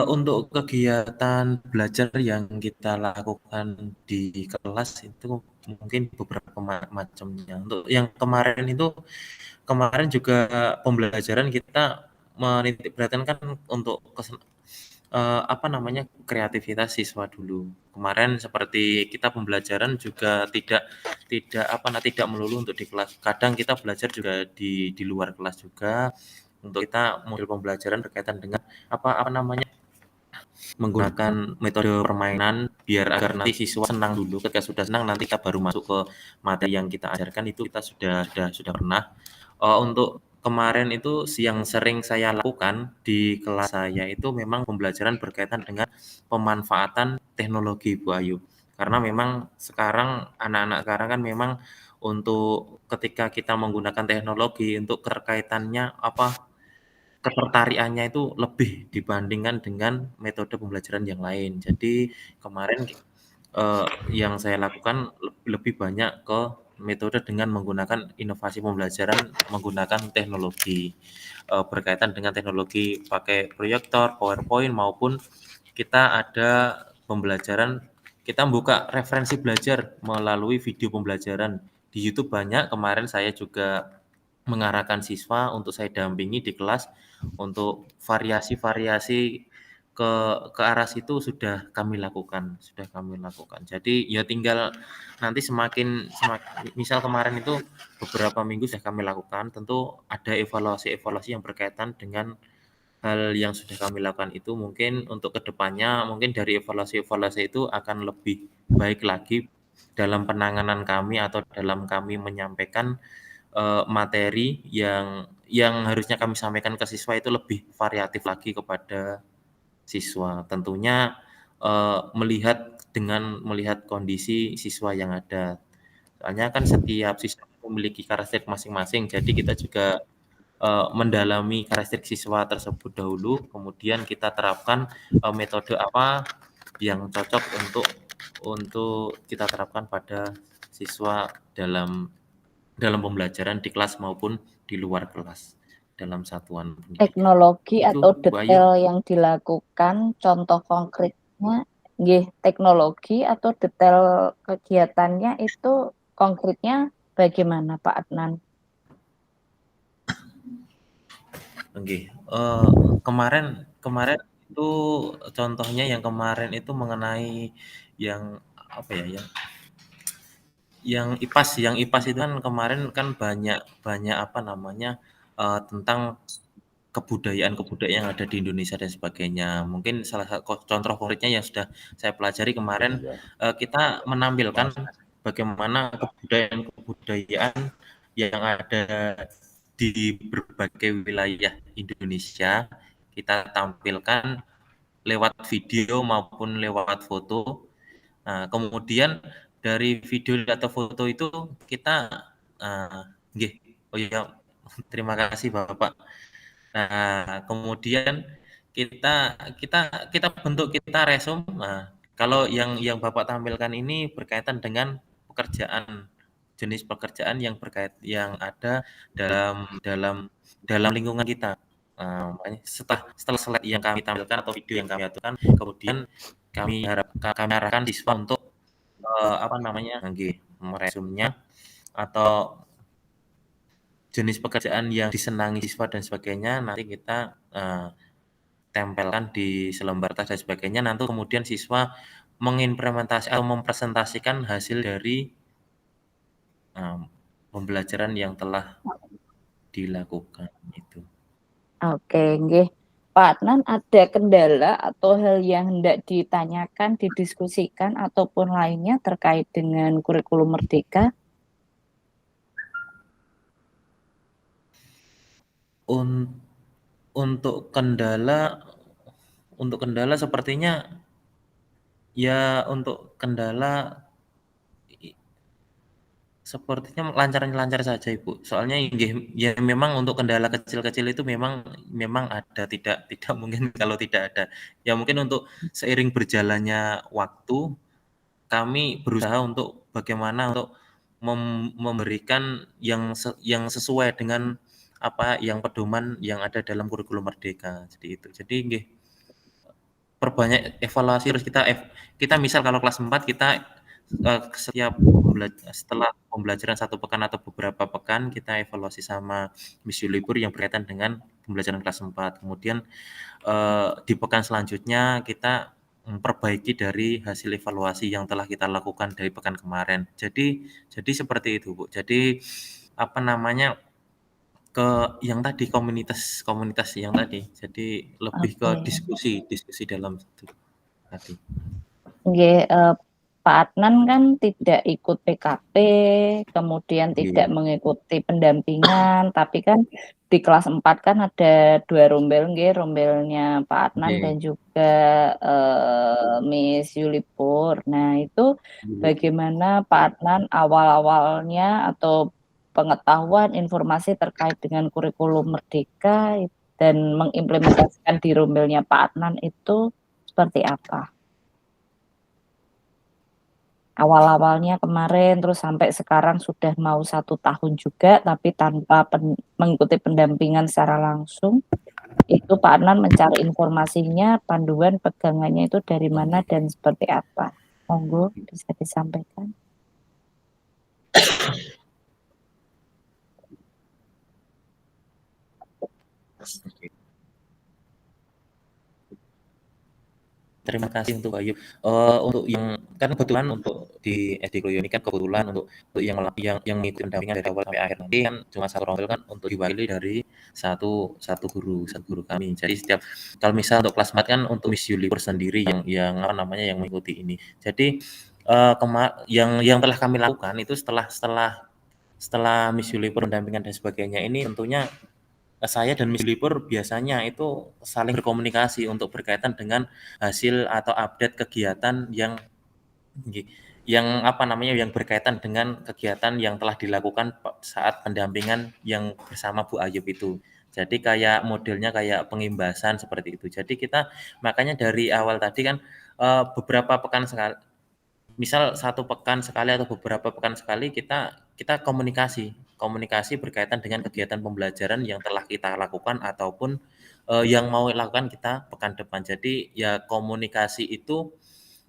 Untuk kegiatan belajar yang kita lakukan di kelas itu mungkin beberapa macamnya. Untuk yang kemarin juga pembelajaran kita menitik beratkan kan untuk kreativitas siswa dulu. Kemarin seperti kita pembelajaran juga tidak melulu untuk di kelas. Kadang kita belajar juga di luar kelas juga. Untuk kita model pembelajaran berkaitan dengan menggunakan metode permainan agar nanti siswa senang dulu. Ketika sudah senang nanti kita baru masuk ke materi yang kita ajarkan, itu kita sudah pernah. Untuk kemarin itu yang sering saya lakukan di kelas saya itu memang pembelajaran berkaitan dengan pemanfaatan teknologi Bu Ayu. Karena memang sekarang anak-anak sekarang kan memang untuk ketika kita menggunakan teknologi untuk keterkaitannya ketertarikannya itu lebih dibandingkan dengan metode pembelajaran yang lain. Jadi kemarin yang saya lakukan lebih banyak ke metode dengan menggunakan inovasi pembelajaran menggunakan teknologi, berkaitan dengan teknologi pakai proyektor, PowerPoint, maupun kita ada pembelajaran, kita buka referensi belajar melalui video pembelajaran. Di YouTube banyak, kemarin saya juga mengarahkan siswa untuk saya dampingi di kelas untuk variasi-variasi ke arah situ sudah kami lakukan. Jadi ya tinggal nanti semakin misal kemarin itu beberapa minggu sudah kami lakukan, tentu ada evaluasi-evaluasi yang berkaitan dengan hal yang sudah kami lakukan itu. Mungkin untuk kedepannya, mungkin dari evaluasi-evaluasi itu akan lebih baik lagi dalam penanganan kami atau dalam kami menyampaikan materi yang harusnya kami sampaikan ke siswa itu lebih variatif lagi kepada siswa. Tentunya melihat kondisi siswa yang ada. Soalnya kan setiap siswa memiliki karakteristik masing-masing, jadi kita juga mendalami karakteristik siswa tersebut dahulu, kemudian kita terapkan metode apa yang cocok untuk kita terapkan pada siswa dalam pembelajaran di kelas maupun di luar kelas dalam satuan pendidikan. Teknologi Itu atau Bu Ayu. detail yang dilakukan, contoh konkretnya, teknologi atau detail kegiatannya itu konkretnya bagaimana Pak Adnan? Oke, kemarin itu contohnya yang kemarin itu mengenai yang apa ya, yang IPAS itu kan kemarin kan banyak apa namanya, tentang kebudayaan yang ada di Indonesia dan sebagainya. Mungkin salah satu contoh konkretnya yang sudah saya pelajari kemarin, kita menampilkan bagaimana kebudayaan yang ada di berbagai wilayah Indonesia, kita tampilkan lewat video maupun lewat foto. Nah, kemudian dari video atau foto itu kita, oh iya, terima kasih Bapak. Nah, kemudian kita kita bentuk, kita resume. Nah, kalau yang Bapak tampilkan ini berkaitan dengan jenis pekerjaan yang ada dalam lingkungan kita. Makanya setelah slide yang kami tampilkan atau video yang kami aturkan, kemudian kami arahkan siswa untuk meresumenya atau jenis pekerjaan yang disenangi siswa dan sebagainya, nanti kita tempelkan di selembar tas dan sebagainya. Nanti kemudian siswa mengimplementasi atau mempresentasikan hasil dari pembelajaran yang telah dilakukan itu. Oke, nggih. Pak Adnan, ada kendala atau hal yang hendak ditanyakan, didiskusikan ataupun lainnya terkait dengan kurikulum Merdeka? Untuk kendala sepertinya ya, untuk kendala sepertinya lancar saja Ibu. Soalnya ya memang untuk kendala kecil-kecil itu memang ada, tidak mungkin kalau tidak ada. Ya mungkin untuk seiring berjalannya waktu, kami berusaha untuk bagaimana untuk memberikan yang sesuai dengan apa yang pedoman yang ada dalam kurikulum Merdeka, seperti itu. Jadi nggih, perbanyak evaluasi, terus kita misal kalau kelas 4 kita setelah pembelajaran 1 pekan atau beberapa pekan, kita evaluasi sama Miss Yulibur yang berkaitan dengan pembelajaran kelas 4. Kemudian di pekan selanjutnya kita memperbaiki dari hasil evaluasi yang telah kita lakukan dari pekan kemarin. Jadi seperti itu, Bu. Jadi apa namanya, ke yang tadi, komunitas yang tadi. Jadi lebih ke diskusi dalam itu tadi. Nggih, Pak Adnan kan tidak ikut PKP, kemudian tidak mengikuti pendampingan, tapi kan di kelas 4 kan ada 2 rombel, rombelnya Pak Adnan dan juga Miss Yulipur. Nah, itu bagaimana Pak Adnan awal-awalnya atau pengetahuan informasi terkait dengan kurikulum Merdeka dan mengimplementasikan di rombelnya Pak Adnan itu seperti apa? awal-awalnya kemarin, terus sampai sekarang sudah mau 1 tahun juga, tapi tanpa mengikuti pendampingan secara langsung. Itu Pak Adnan mencari informasinya, panduan pegangannya itu dari mana dan seperti apa. Monggo bisa disampaikan. Oke. Terima kasih untuk Bayu. Untuk yang kan kebetulan untuk di SD Kloyo ini kan kebetulan untuk yang mengikuti pendampingan dari awal sampai akhir nanti kan cuma satu rombel kan untuk diwakili dari satu guru kami. Jadi setiap kalau misal untuk kelas mat kan untuk Miss Yuliper sendiri yang apa namanya yang mengikuti ini. Jadi yang telah kami lakukan itu setelah Miss Yuliper pendampingan dan sebagainya ini tentunya saya dan Miss Yuliper biasanya itu saling berkomunikasi untuk berkaitan dengan hasil atau update kegiatan yang apa namanya yang berkaitan dengan kegiatan yang telah dilakukan saat pendampingan yang bersama Bu Ayub itu. Jadi kayak modelnya kayak pengimbasan seperti itu. Jadi kita makanya dari awal tadi kan beberapa pekan sekali, misal 1 pekan sekali atau beberapa pekan sekali kita komunikasi berkaitan dengan kegiatan pembelajaran yang telah kita lakukan ataupun yang mau lakukan kita pekan depan. Jadi ya komunikasi itu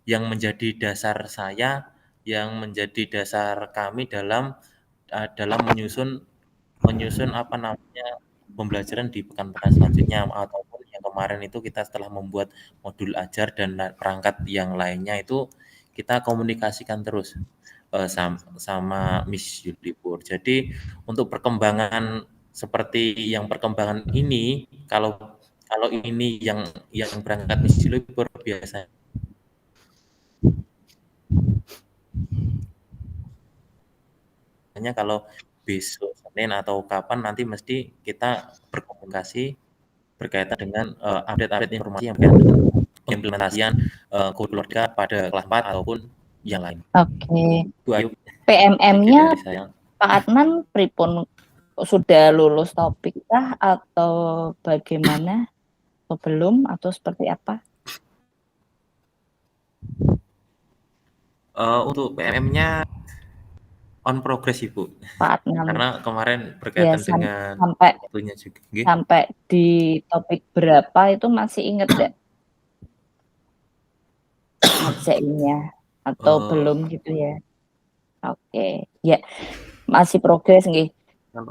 yang menjadi dasar saya, yang menjadi dasar kami dalam menyusun apa namanya pembelajaran di pekan-pekan selanjutnya ataupun yang kemarin itu kita setelah membuat modul ajar dan perangkat yang lainnya itu kita komunikasikan terus sama Miss Yulipur. Jadi untuk perkembangan seperti yang perkembangan ini kalau ini yang berangkat Miss Yulipur biasanya kalau besok Senin atau kapan nanti mesti kita berkomunikasi berkaitan dengan update-update informasi yang berkaitan dengan implementasian keluarga pada kelas 4 ataupun yang lain. Oke. Bu Ayu, PMM-nya dari saya. Pak Adnan pripun, sudah lulus topik kah atau bagaimana? Atau belum atau seperti apa? Untuk PMM-nya on progress Ibu. Pak Adnan. Karena kemarin Ya, berkaitan dengan sampai waktunya juga. sampai di topik berapa itu masih inget nggak? Ngerjainnya atau belum gitu ya? Oke, ya masih progres nggih.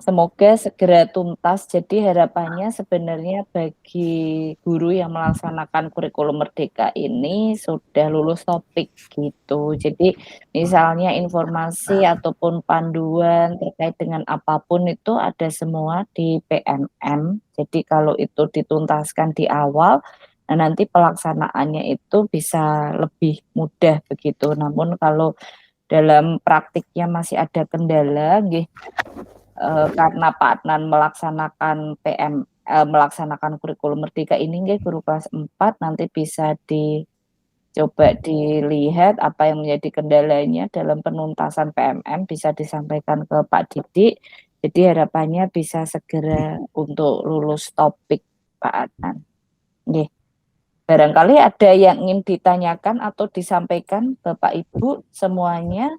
Semoga segera tuntas. Jadi harapannya sebenarnya bagi guru yang melaksanakan kurikulum Merdeka ini sudah lulus topik gitu. Jadi misalnya informasi ataupun panduan terkait dengan apapun itu ada semua di PMM. Jadi kalau itu dituntaskan di awal, nah nanti pelaksanaannya itu bisa lebih mudah begitu. Namun kalau dalam praktiknya masih ada kendala, nggih, karena Pak Adnan melaksanakan kurikulum Merdeka ini nggih guru kelas 4 nanti bisa coba dilihat apa yang menjadi kendalanya dalam penuntasan PMM bisa disampaikan ke Pak Didik. Jadi harapannya bisa segera untuk lulus topik Pak Adnan. Nggih. Barangkali ada yang ingin ditanyakan atau disampaikan Bapak Ibu semuanya.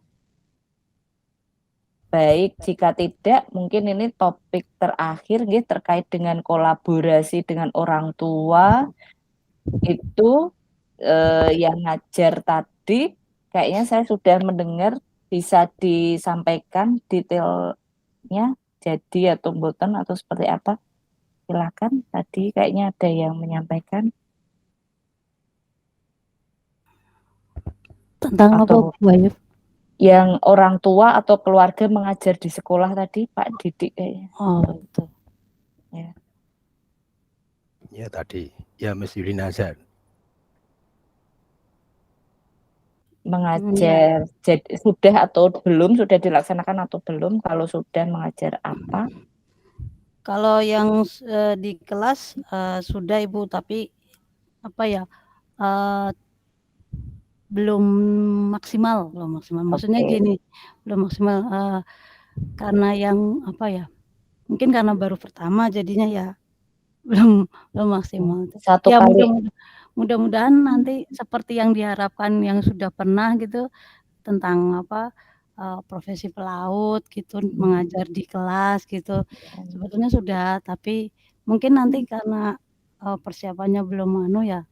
Baik, jika tidak mungkin ini topik terakhir nggih terkait dengan kolaborasi dengan orang tua. Itu yang ngajar tadi kayaknya saya sudah mendengar, bisa disampaikan detailnya jadi atau mboten atau seperti apa? Silakan, tadi kayaknya ada yang menyampaikan. Tentang apa Atau Bu Ayu? yang orang tua atau keluarga mengajar di sekolah tadi Pak Didik kayaknya. Oh, itu. Ya. Ya tadi, ya Miss Yulina Azhar. Mengajar, jadi sudah atau belum, sudah dilaksanakan atau belum? Kalau sudah, mengajar apa? Kalau yang di kelas sudah Ibu, tapi apa ya, belum maksimal. Maksudnya Oke. gini, belum maksimal karena yang apa ya, mungkin karena baru pertama jadinya ya belum maksimal. Satu Ya kali. mudah-mudahan nanti seperti yang diharapkan yang sudah pernah gitu, tentang profesi pelaut gitu, mengajar di kelas gitu. Sebetulnya sudah, tapi mungkin nanti karena, persiapannya belum ya,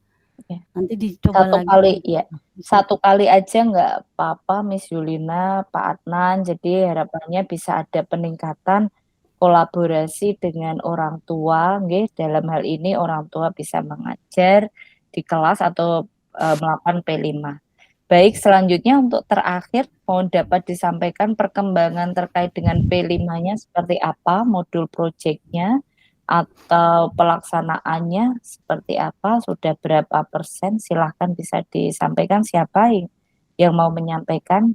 Ya. nanti dicoba Satu lagi kali gitu. ya, satu kali aja nggak apa-apa Miss Yulina, Pak Adnan. Jadi harapannya bisa ada peningkatan kolaborasi dengan orang tua, nggih. Dalam hal ini orang tua bisa mengajar di kelas atau melakukan P5. Baik, selanjutnya untuk terakhir mohon dapat disampaikan perkembangan terkait dengan P5-nya seperti apa, modul proyeknya atau pelaksanaannya seperti apa, sudah berapa persen, silahkan bisa disampaikan siapa yang mau menyampaikan.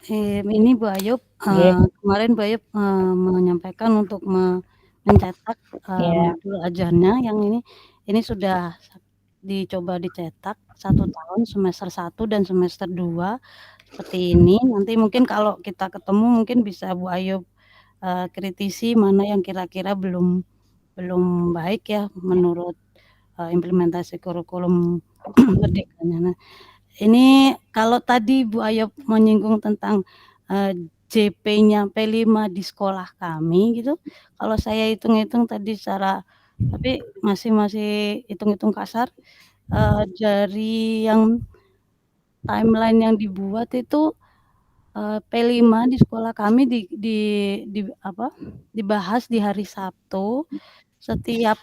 Ini Bu Ayub, Nggih, kemarin Bu Ayub, menyampaikan untuk mencetak, ya, modul ajarnya yang ini sudah dicoba dicetak 1 tahun, semester 1 dan semester 2 seperti ini. Nanti mungkin kalau kita ketemu mungkin bisa Bu Ayub, kritisi mana yang kira-kira belum baik ya menurut, implementasi kurikulum merdekanya. Nah, ini kalau tadi Bu Ayub menyinggung tentang, JP-nya P5 di sekolah kami gitu, kalau saya hitung-hitung tadi tapi masih hitung-hitung kasar, dari yang timeline yang dibuat itu, P5 di sekolah kami dibahas di hari Sabtu, setiap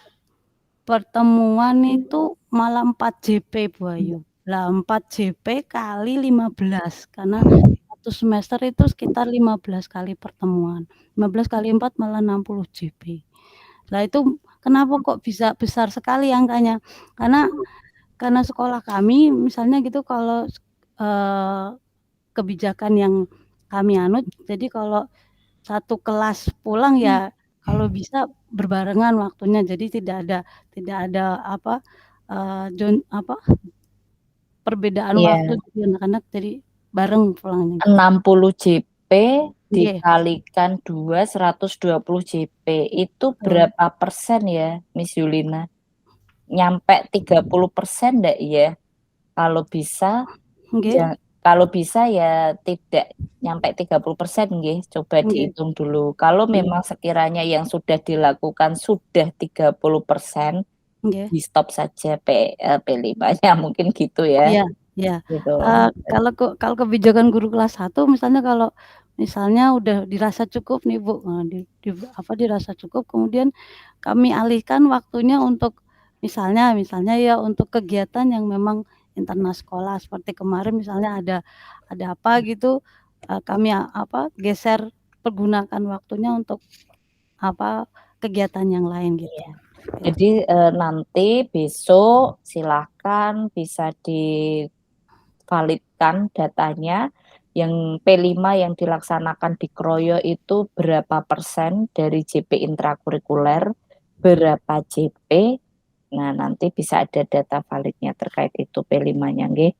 pertemuan itu malah 4 JP Bu Ayu. Lah 4 JP kali 15 karena 1 semester itu sekitar 15 kali pertemuan. 15 kali 4 malah 60 JP. Lah itu kenapa kok bisa besar sekali angkanya? Karena sekolah kami misalnya gitu kalau, kebijakan yang kami anut, jadi kalau satu kelas pulang ya kalau bisa berbarengan waktunya. Jadi tidak ada perbedaan waktu iya. jadi anak-anak jadi bareng pulangnya gitu. 60 JP Nggih, dikalikan 2, 120 JP. Itu betul. berapa persen ya, Miss Yulina? Nyampe 30% enggak ya? Kalau bisa, Nggih, kalau bisa ya tidak nyampe 30% nggih, coba nggih, dihitung dulu. Kalau nggih, memang sekiranya yang sudah dilakukan sudah 30%, nggih. di stop saja P5-nya mungkin gitu ya. Iya, iya. Gitu. Kalau kebijakan guru kelas 1 misalnya kalau misalnya udah dirasa cukup nih Bu, dirasa cukup kemudian kami alihkan waktunya untuk misalnya ya untuk kegiatan yang memang internal sekolah seperti kemarin misalnya ada apa gitu, kami geser pergunakan waktunya untuk kegiatan yang lain gitu. Iya. Jadi nanti besok silahkan bisa divalidkan datanya yang P5 yang dilaksanakan di Kroyo itu berapa persen dari JP intrakurikuler, berapa JP. Nah, nanti bisa ada data validnya terkait itu P5-nya nggih.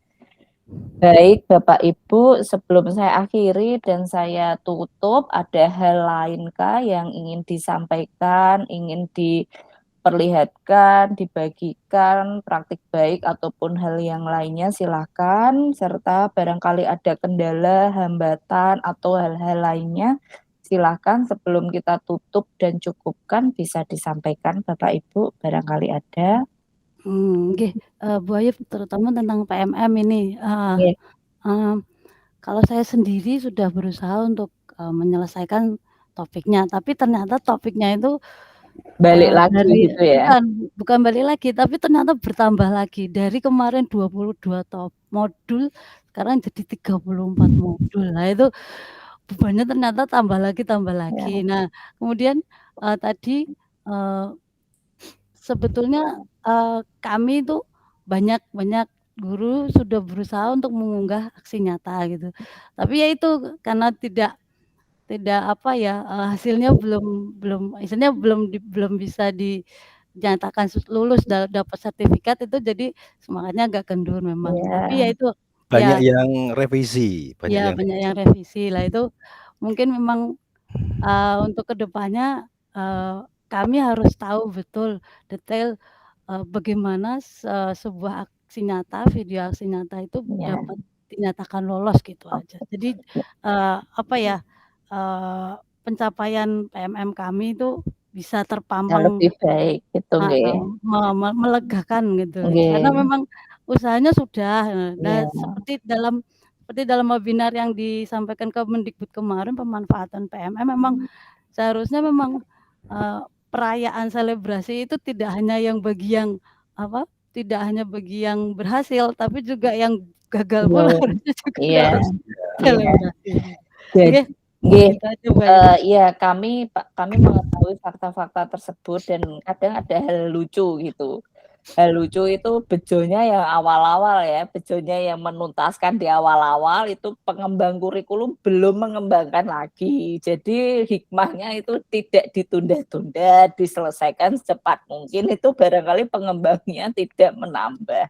Baik, Bapak Ibu, sebelum saya akhiri dan saya tutup, ada hal lainkah yang ingin disampaikan, ingin diperlihatkan, dibagikan, praktik baik ataupun hal yang lainnya silakan, serta barangkali ada kendala, hambatan, atau hal-hal lainnya, silakan sebelum kita tutup dan cukupkan bisa disampaikan Bapak Ibu, barangkali ada. Nggih, Bu Ayu terutama tentang PMM ini, Nggih. kalau saya sendiri sudah berusaha untuk, menyelesaikan topiknya, tapi ternyata topiknya itu, Balik lagi dari gitu ya. bukan balik lagi, tapi ternyata bertambah lagi. Dari kemarin 22 modul, sekarang jadi 34 modul. Nah itu bebannya ternyata tambah lagi tambah lagi. Ya. Nah kemudian, tadi, eee sebetulnya, kami itu banyak guru sudah berusaha untuk mengunggah aksi nyata gitu. Tapi ya itu karena tidak hasilnya belum istilahnya belum bisa dinyatakan lulus dapat sertifikat itu jadi semangatnya agak kendur memang. Tapi ya Iya. itu, Banyak ya yang revisi, banyak yang banyak yang revisi. revisi. Lah itu mungkin memang, untuk kedepannya kami harus tahu betul detail, bagaimana sebuah aksi nyata, video aksi nyata itu Iya. dapat dinyatakan lolos gitu aja. Jadi apa ya, pencapaian PMM kami itu bisa Yang terpampang lebih baik gitu nggih. melegakan gitu. Karena Nggih. memang usahanya sudah, nah Iya. seperti dalam webinar yang disampaikan Kemendikbud kemarin pemanfaatan PMM memang seharusnya memang, perayaan selebrasi itu tidak hanya bagi yang berhasil, tapi juga yang gagal pun Belum. harusnya juga Iya. harus Iya. selebrasi. Nggih. Gitu aja Mbak ya. Iya kami mengetahui fakta-fakta tersebut dan kadang ada hal lucu gitu. Hal lucu itu bejonya yang awal-awal ya, bejonya yang menuntaskan di awal-awal itu pengembang kurikulum belum mengembangkan lagi. Jadi hikmahnya itu tidak ditunda-tunda, diselesaikan secepat mungkin, itu barangkali pengembangnya tidak menambah.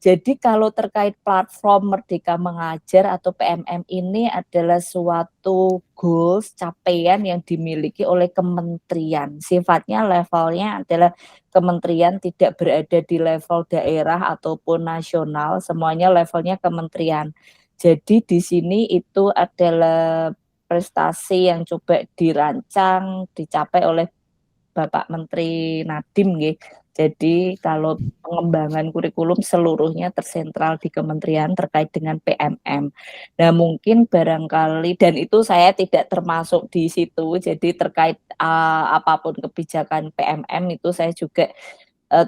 Jadi kalau terkait platform Merdeka Mengajar atau PMM ini adalah suatu goals, capaian yang dimiliki oleh kementerian. Sifatnya levelnya adalah kementerian, tidak berada di level daerah ataupun nasional, semuanya levelnya kementerian. Jadi di sini itu adalah prestasi yang coba dirancang, dicapai oleh Bapak Menteri Nadiem nggih. Jadi kalau pengembangan kurikulum seluruhnya tersentral di kementerian terkait dengan PMM. Nah mungkin barangkali dan itu saya tidak termasuk di situ, jadi terkait apapun kebijakan PMM itu saya juga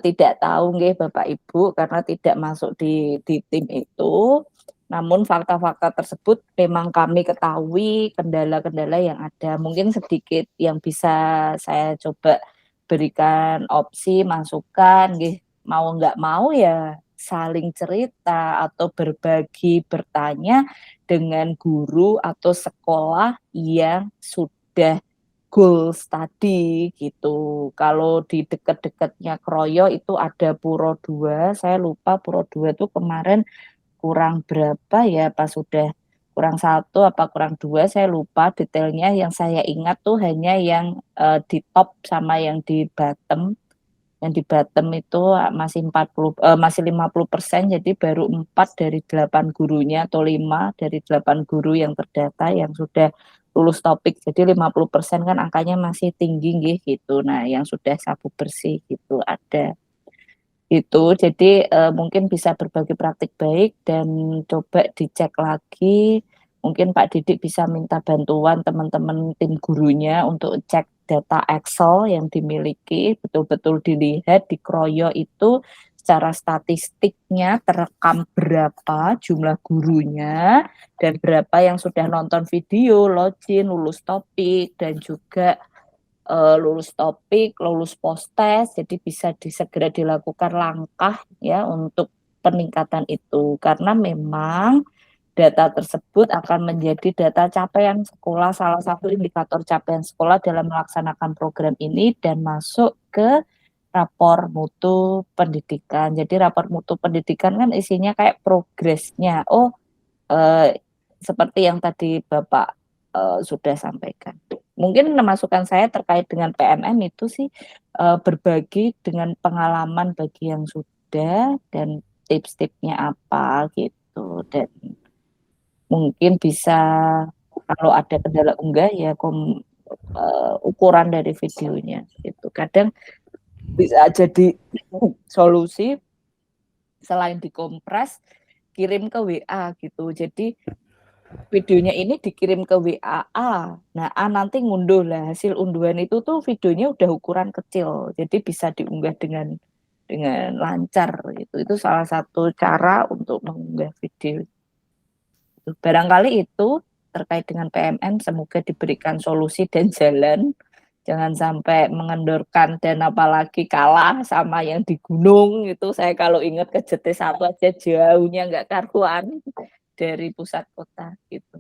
tidak tahu nggih Bapak Ibu karena tidak masuk di tim itu. Namun fakta-fakta tersebut memang kami ketahui kendala-kendala yang ada. Mungkin sedikit yang bisa saya coba berikan opsi, masukan nggih, mau nggak mau ya saling cerita atau berbagi, bertanya dengan guru atau sekolah yang sudah goals tadi gitu. Kalau di dekat-dekatnya Kroyo itu ada Puro 2, saya lupa Puro 2 itu kemarin kurang berapa ya pas sudah kurang 1 apa kurang 2 saya lupa detailnya, yang saya ingat tuh hanya yang di top sama yang di bottom. Yang di bottom itu masih 50% jadi baru 4 dari 8 gurunya atau 5 dari 8 guru yang terdata yang sudah lulus topik. Jadi 50% kan angkanya masih tinggi nggih gitu. Nah, yang sudah sabu bersih gitu ada. Itu jadi mungkin bisa berbagi praktik baik dan coba dicek lagi. Mungkin Pak Didik bisa minta bantuan teman-teman tim gurunya untuk cek data Excel yang dimiliki, betul-betul dilihat di Kroyo itu secara statistiknya terekam berapa jumlah gurunya dan berapa yang sudah nonton video, login, lulus topik dan juga lulus topik, lulus post-test, jadi bisa segera dilakukan langkah ya untuk peningkatan itu. Karena memang data tersebut akan menjadi data capaian sekolah, salah satu indikator capaian sekolah dalam melaksanakan program ini dan masuk ke rapor mutu pendidikan. Jadi rapor mutu pendidikan kan isinya kayak progresnya. Oh, seperti yang tadi Bapak sudah sampaikan. Mungkin masukan saya terkait dengan PMM itu sih berbagi dengan pengalaman bagi yang sudah dan tips-tipsnya apa gitu, dan mungkin bisa kalau ada kendala unggah ya ukuran dari videonya gitu. Kadang bisa jadi solusi selain dikompres kirim ke WA gitu. Jadi videonya ini dikirim ke WA A. Nah, A nanti ngunduh lah hasil unduhan itu tuh videonya udah ukuran kecil. Jadi bisa diunggah dengan lancar gitu. Itu salah satu cara untuk mengunggah video. Barangkali itu terkait dengan PMM, semoga diberikan solusi dan jalan. Jangan sampai mengendorkan dan apalagi kalah sama yang di gunung itu. Saya kalau ingat ke JT1 aja jauhnya nggak karuan dari pusat kota gitu.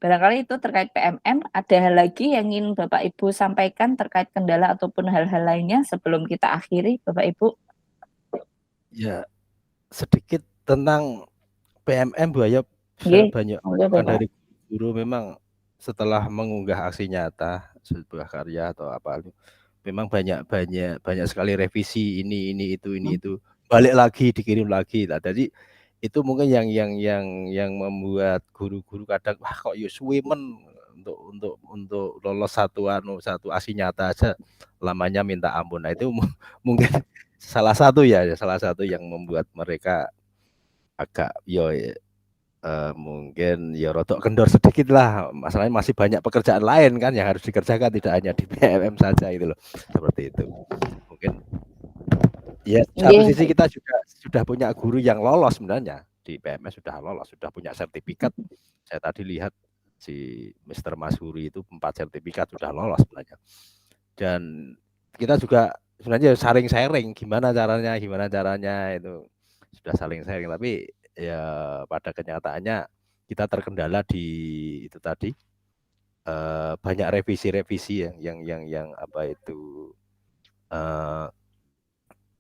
Barangkali itu terkait PMM. Ada hal lagi yang ingin Bapak Ibu sampaikan terkait kendala ataupun hal-hal lainnya sebelum kita akhiri, Bapak Ibu? Ya, sedikit tentang PMM Bu Ayub. Nggih, Banyak monggo kan Bapak. dari guru memang setelah mengunggah aksi nyata sebuah karya atau apa, memang banyak sekali revisi ini itu balik lagi dikirim lagi lah. Jadi itu mungkin yang membuat guru-guru kadang, wah kok ya suwe men untuk lolos satu aksi nyata aja lamanya minta ampun. Nah itu mungkin salah satu yang membuat mereka agak mungkin ya rodok kendor sedikit lah. Masalahnya masih banyak pekerjaan lain kan yang harus dikerjakan, tidak hanya di PMM saja itu loh. Seperti itu. Mungkin ya satu Nggih. sisi kita juga sudah punya guru yang lolos sebenarnya di PMS, sudah lolos, sudah punya sertifikat. Saya tadi lihat si Mr. Masuri itu 4 sertifikat sudah lolos sebenarnya. Dan kita juga sebenarnya saling sharing gimana caranya itu sudah saling sharing, tapi ya pada kenyataannya kita terkendala di itu tadi banyak revisi yang apa itu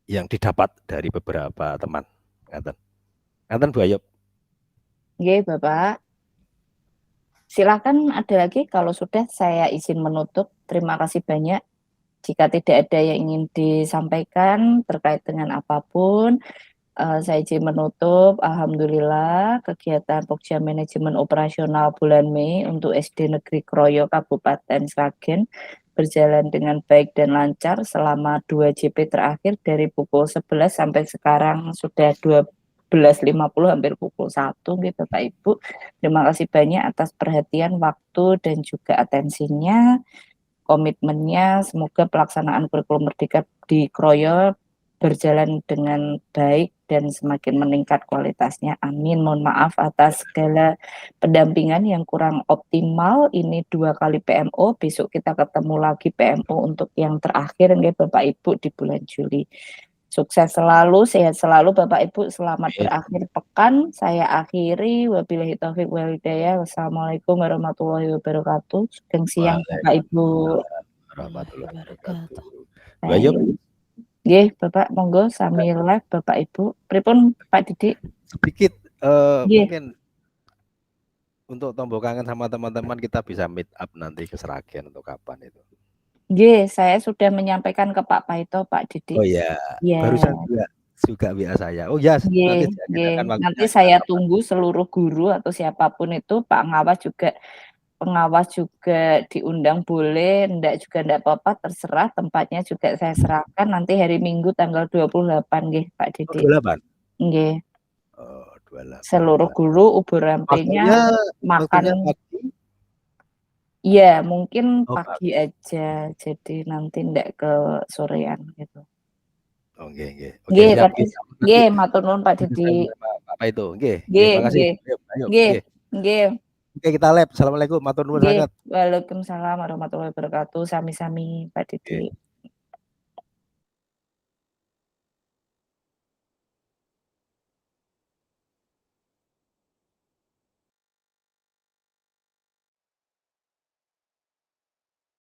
yang didapat dari beberapa teman. Ngaten Bu Ayub. Nggih, Bapak. Silakan ada lagi, kalau sudah saya izin menutup. Terima kasih banyak. Jika tidak ada yang ingin disampaikan terkait dengan apapun, saya izin menutup. Alhamdulillah kegiatan Pokja Manajemen Operasional bulan Mei untuk SD Negeri Kroyo Kabupaten Sragen berjalan dengan baik dan lancar selama 2 JP terakhir dari pukul 11 sampai sekarang sudah 12.50 hampir pukul 1 gitu Bapak Ibu. Terima kasih banyak atas perhatian, waktu dan juga atensinya, komitmennya. Semoga pelaksanaan kurikulum Merdeka di Kroyo berjalan dengan baik dan semakin meningkat kualitasnya. Amin. Mohon maaf atas segala pendampingan yang kurang optimal. Ini 2 kali PMO. Besok kita ketemu lagi PMO untuk yang terakhir nggih Bapak Ibu di bulan Juli. Sukses selalu, sehat selalu Bapak Ibu. Selamat berakhir pekan. Saya akhiri. Wabillahi taufik wal hidayah. Wassalamualaikum warahmatullahi wabarakatuh. Sugeng siang Bapak Ibu. Warahmatullahi wabarakatuh. Baik. Nggih, Bapak monggo sami live Bapak Ibu. Pripun Pak Didik? Sedikit mungkin untuk tombol kangen sama teman-teman kita bisa meet up nanti ke Sragen untuk kapan itu? Nggih, saya sudah menyampaikan ke Pak Paito, Pak Didik. Oh ya, barusan juga WA saya. Oh ya, nanti saya tunggu seluruh guru atau siapapun itu, Pak pengawas juga diundang boleh, enggak apa-apa, terserah, tempatnya juga saya serahkan nanti hari Minggu tanggal 28 nggih Pak Didik. 28. Nggih. Oh, 28. Seluruh guru ubur rampenya makan. Iya, mungkin pagi aja. Jadi nanti ndak ke sorean gitu. Oh, nggih. Nggih, matur nuwun Pak Didik. Apa itu? Nggih. Terima kasih. Nggih. Oke, kita live. Assalamualaikum, matur nuwun sangat. Waalaikumsalam warahmatullahi wabarakatuh. Sami-sami Pak Didik.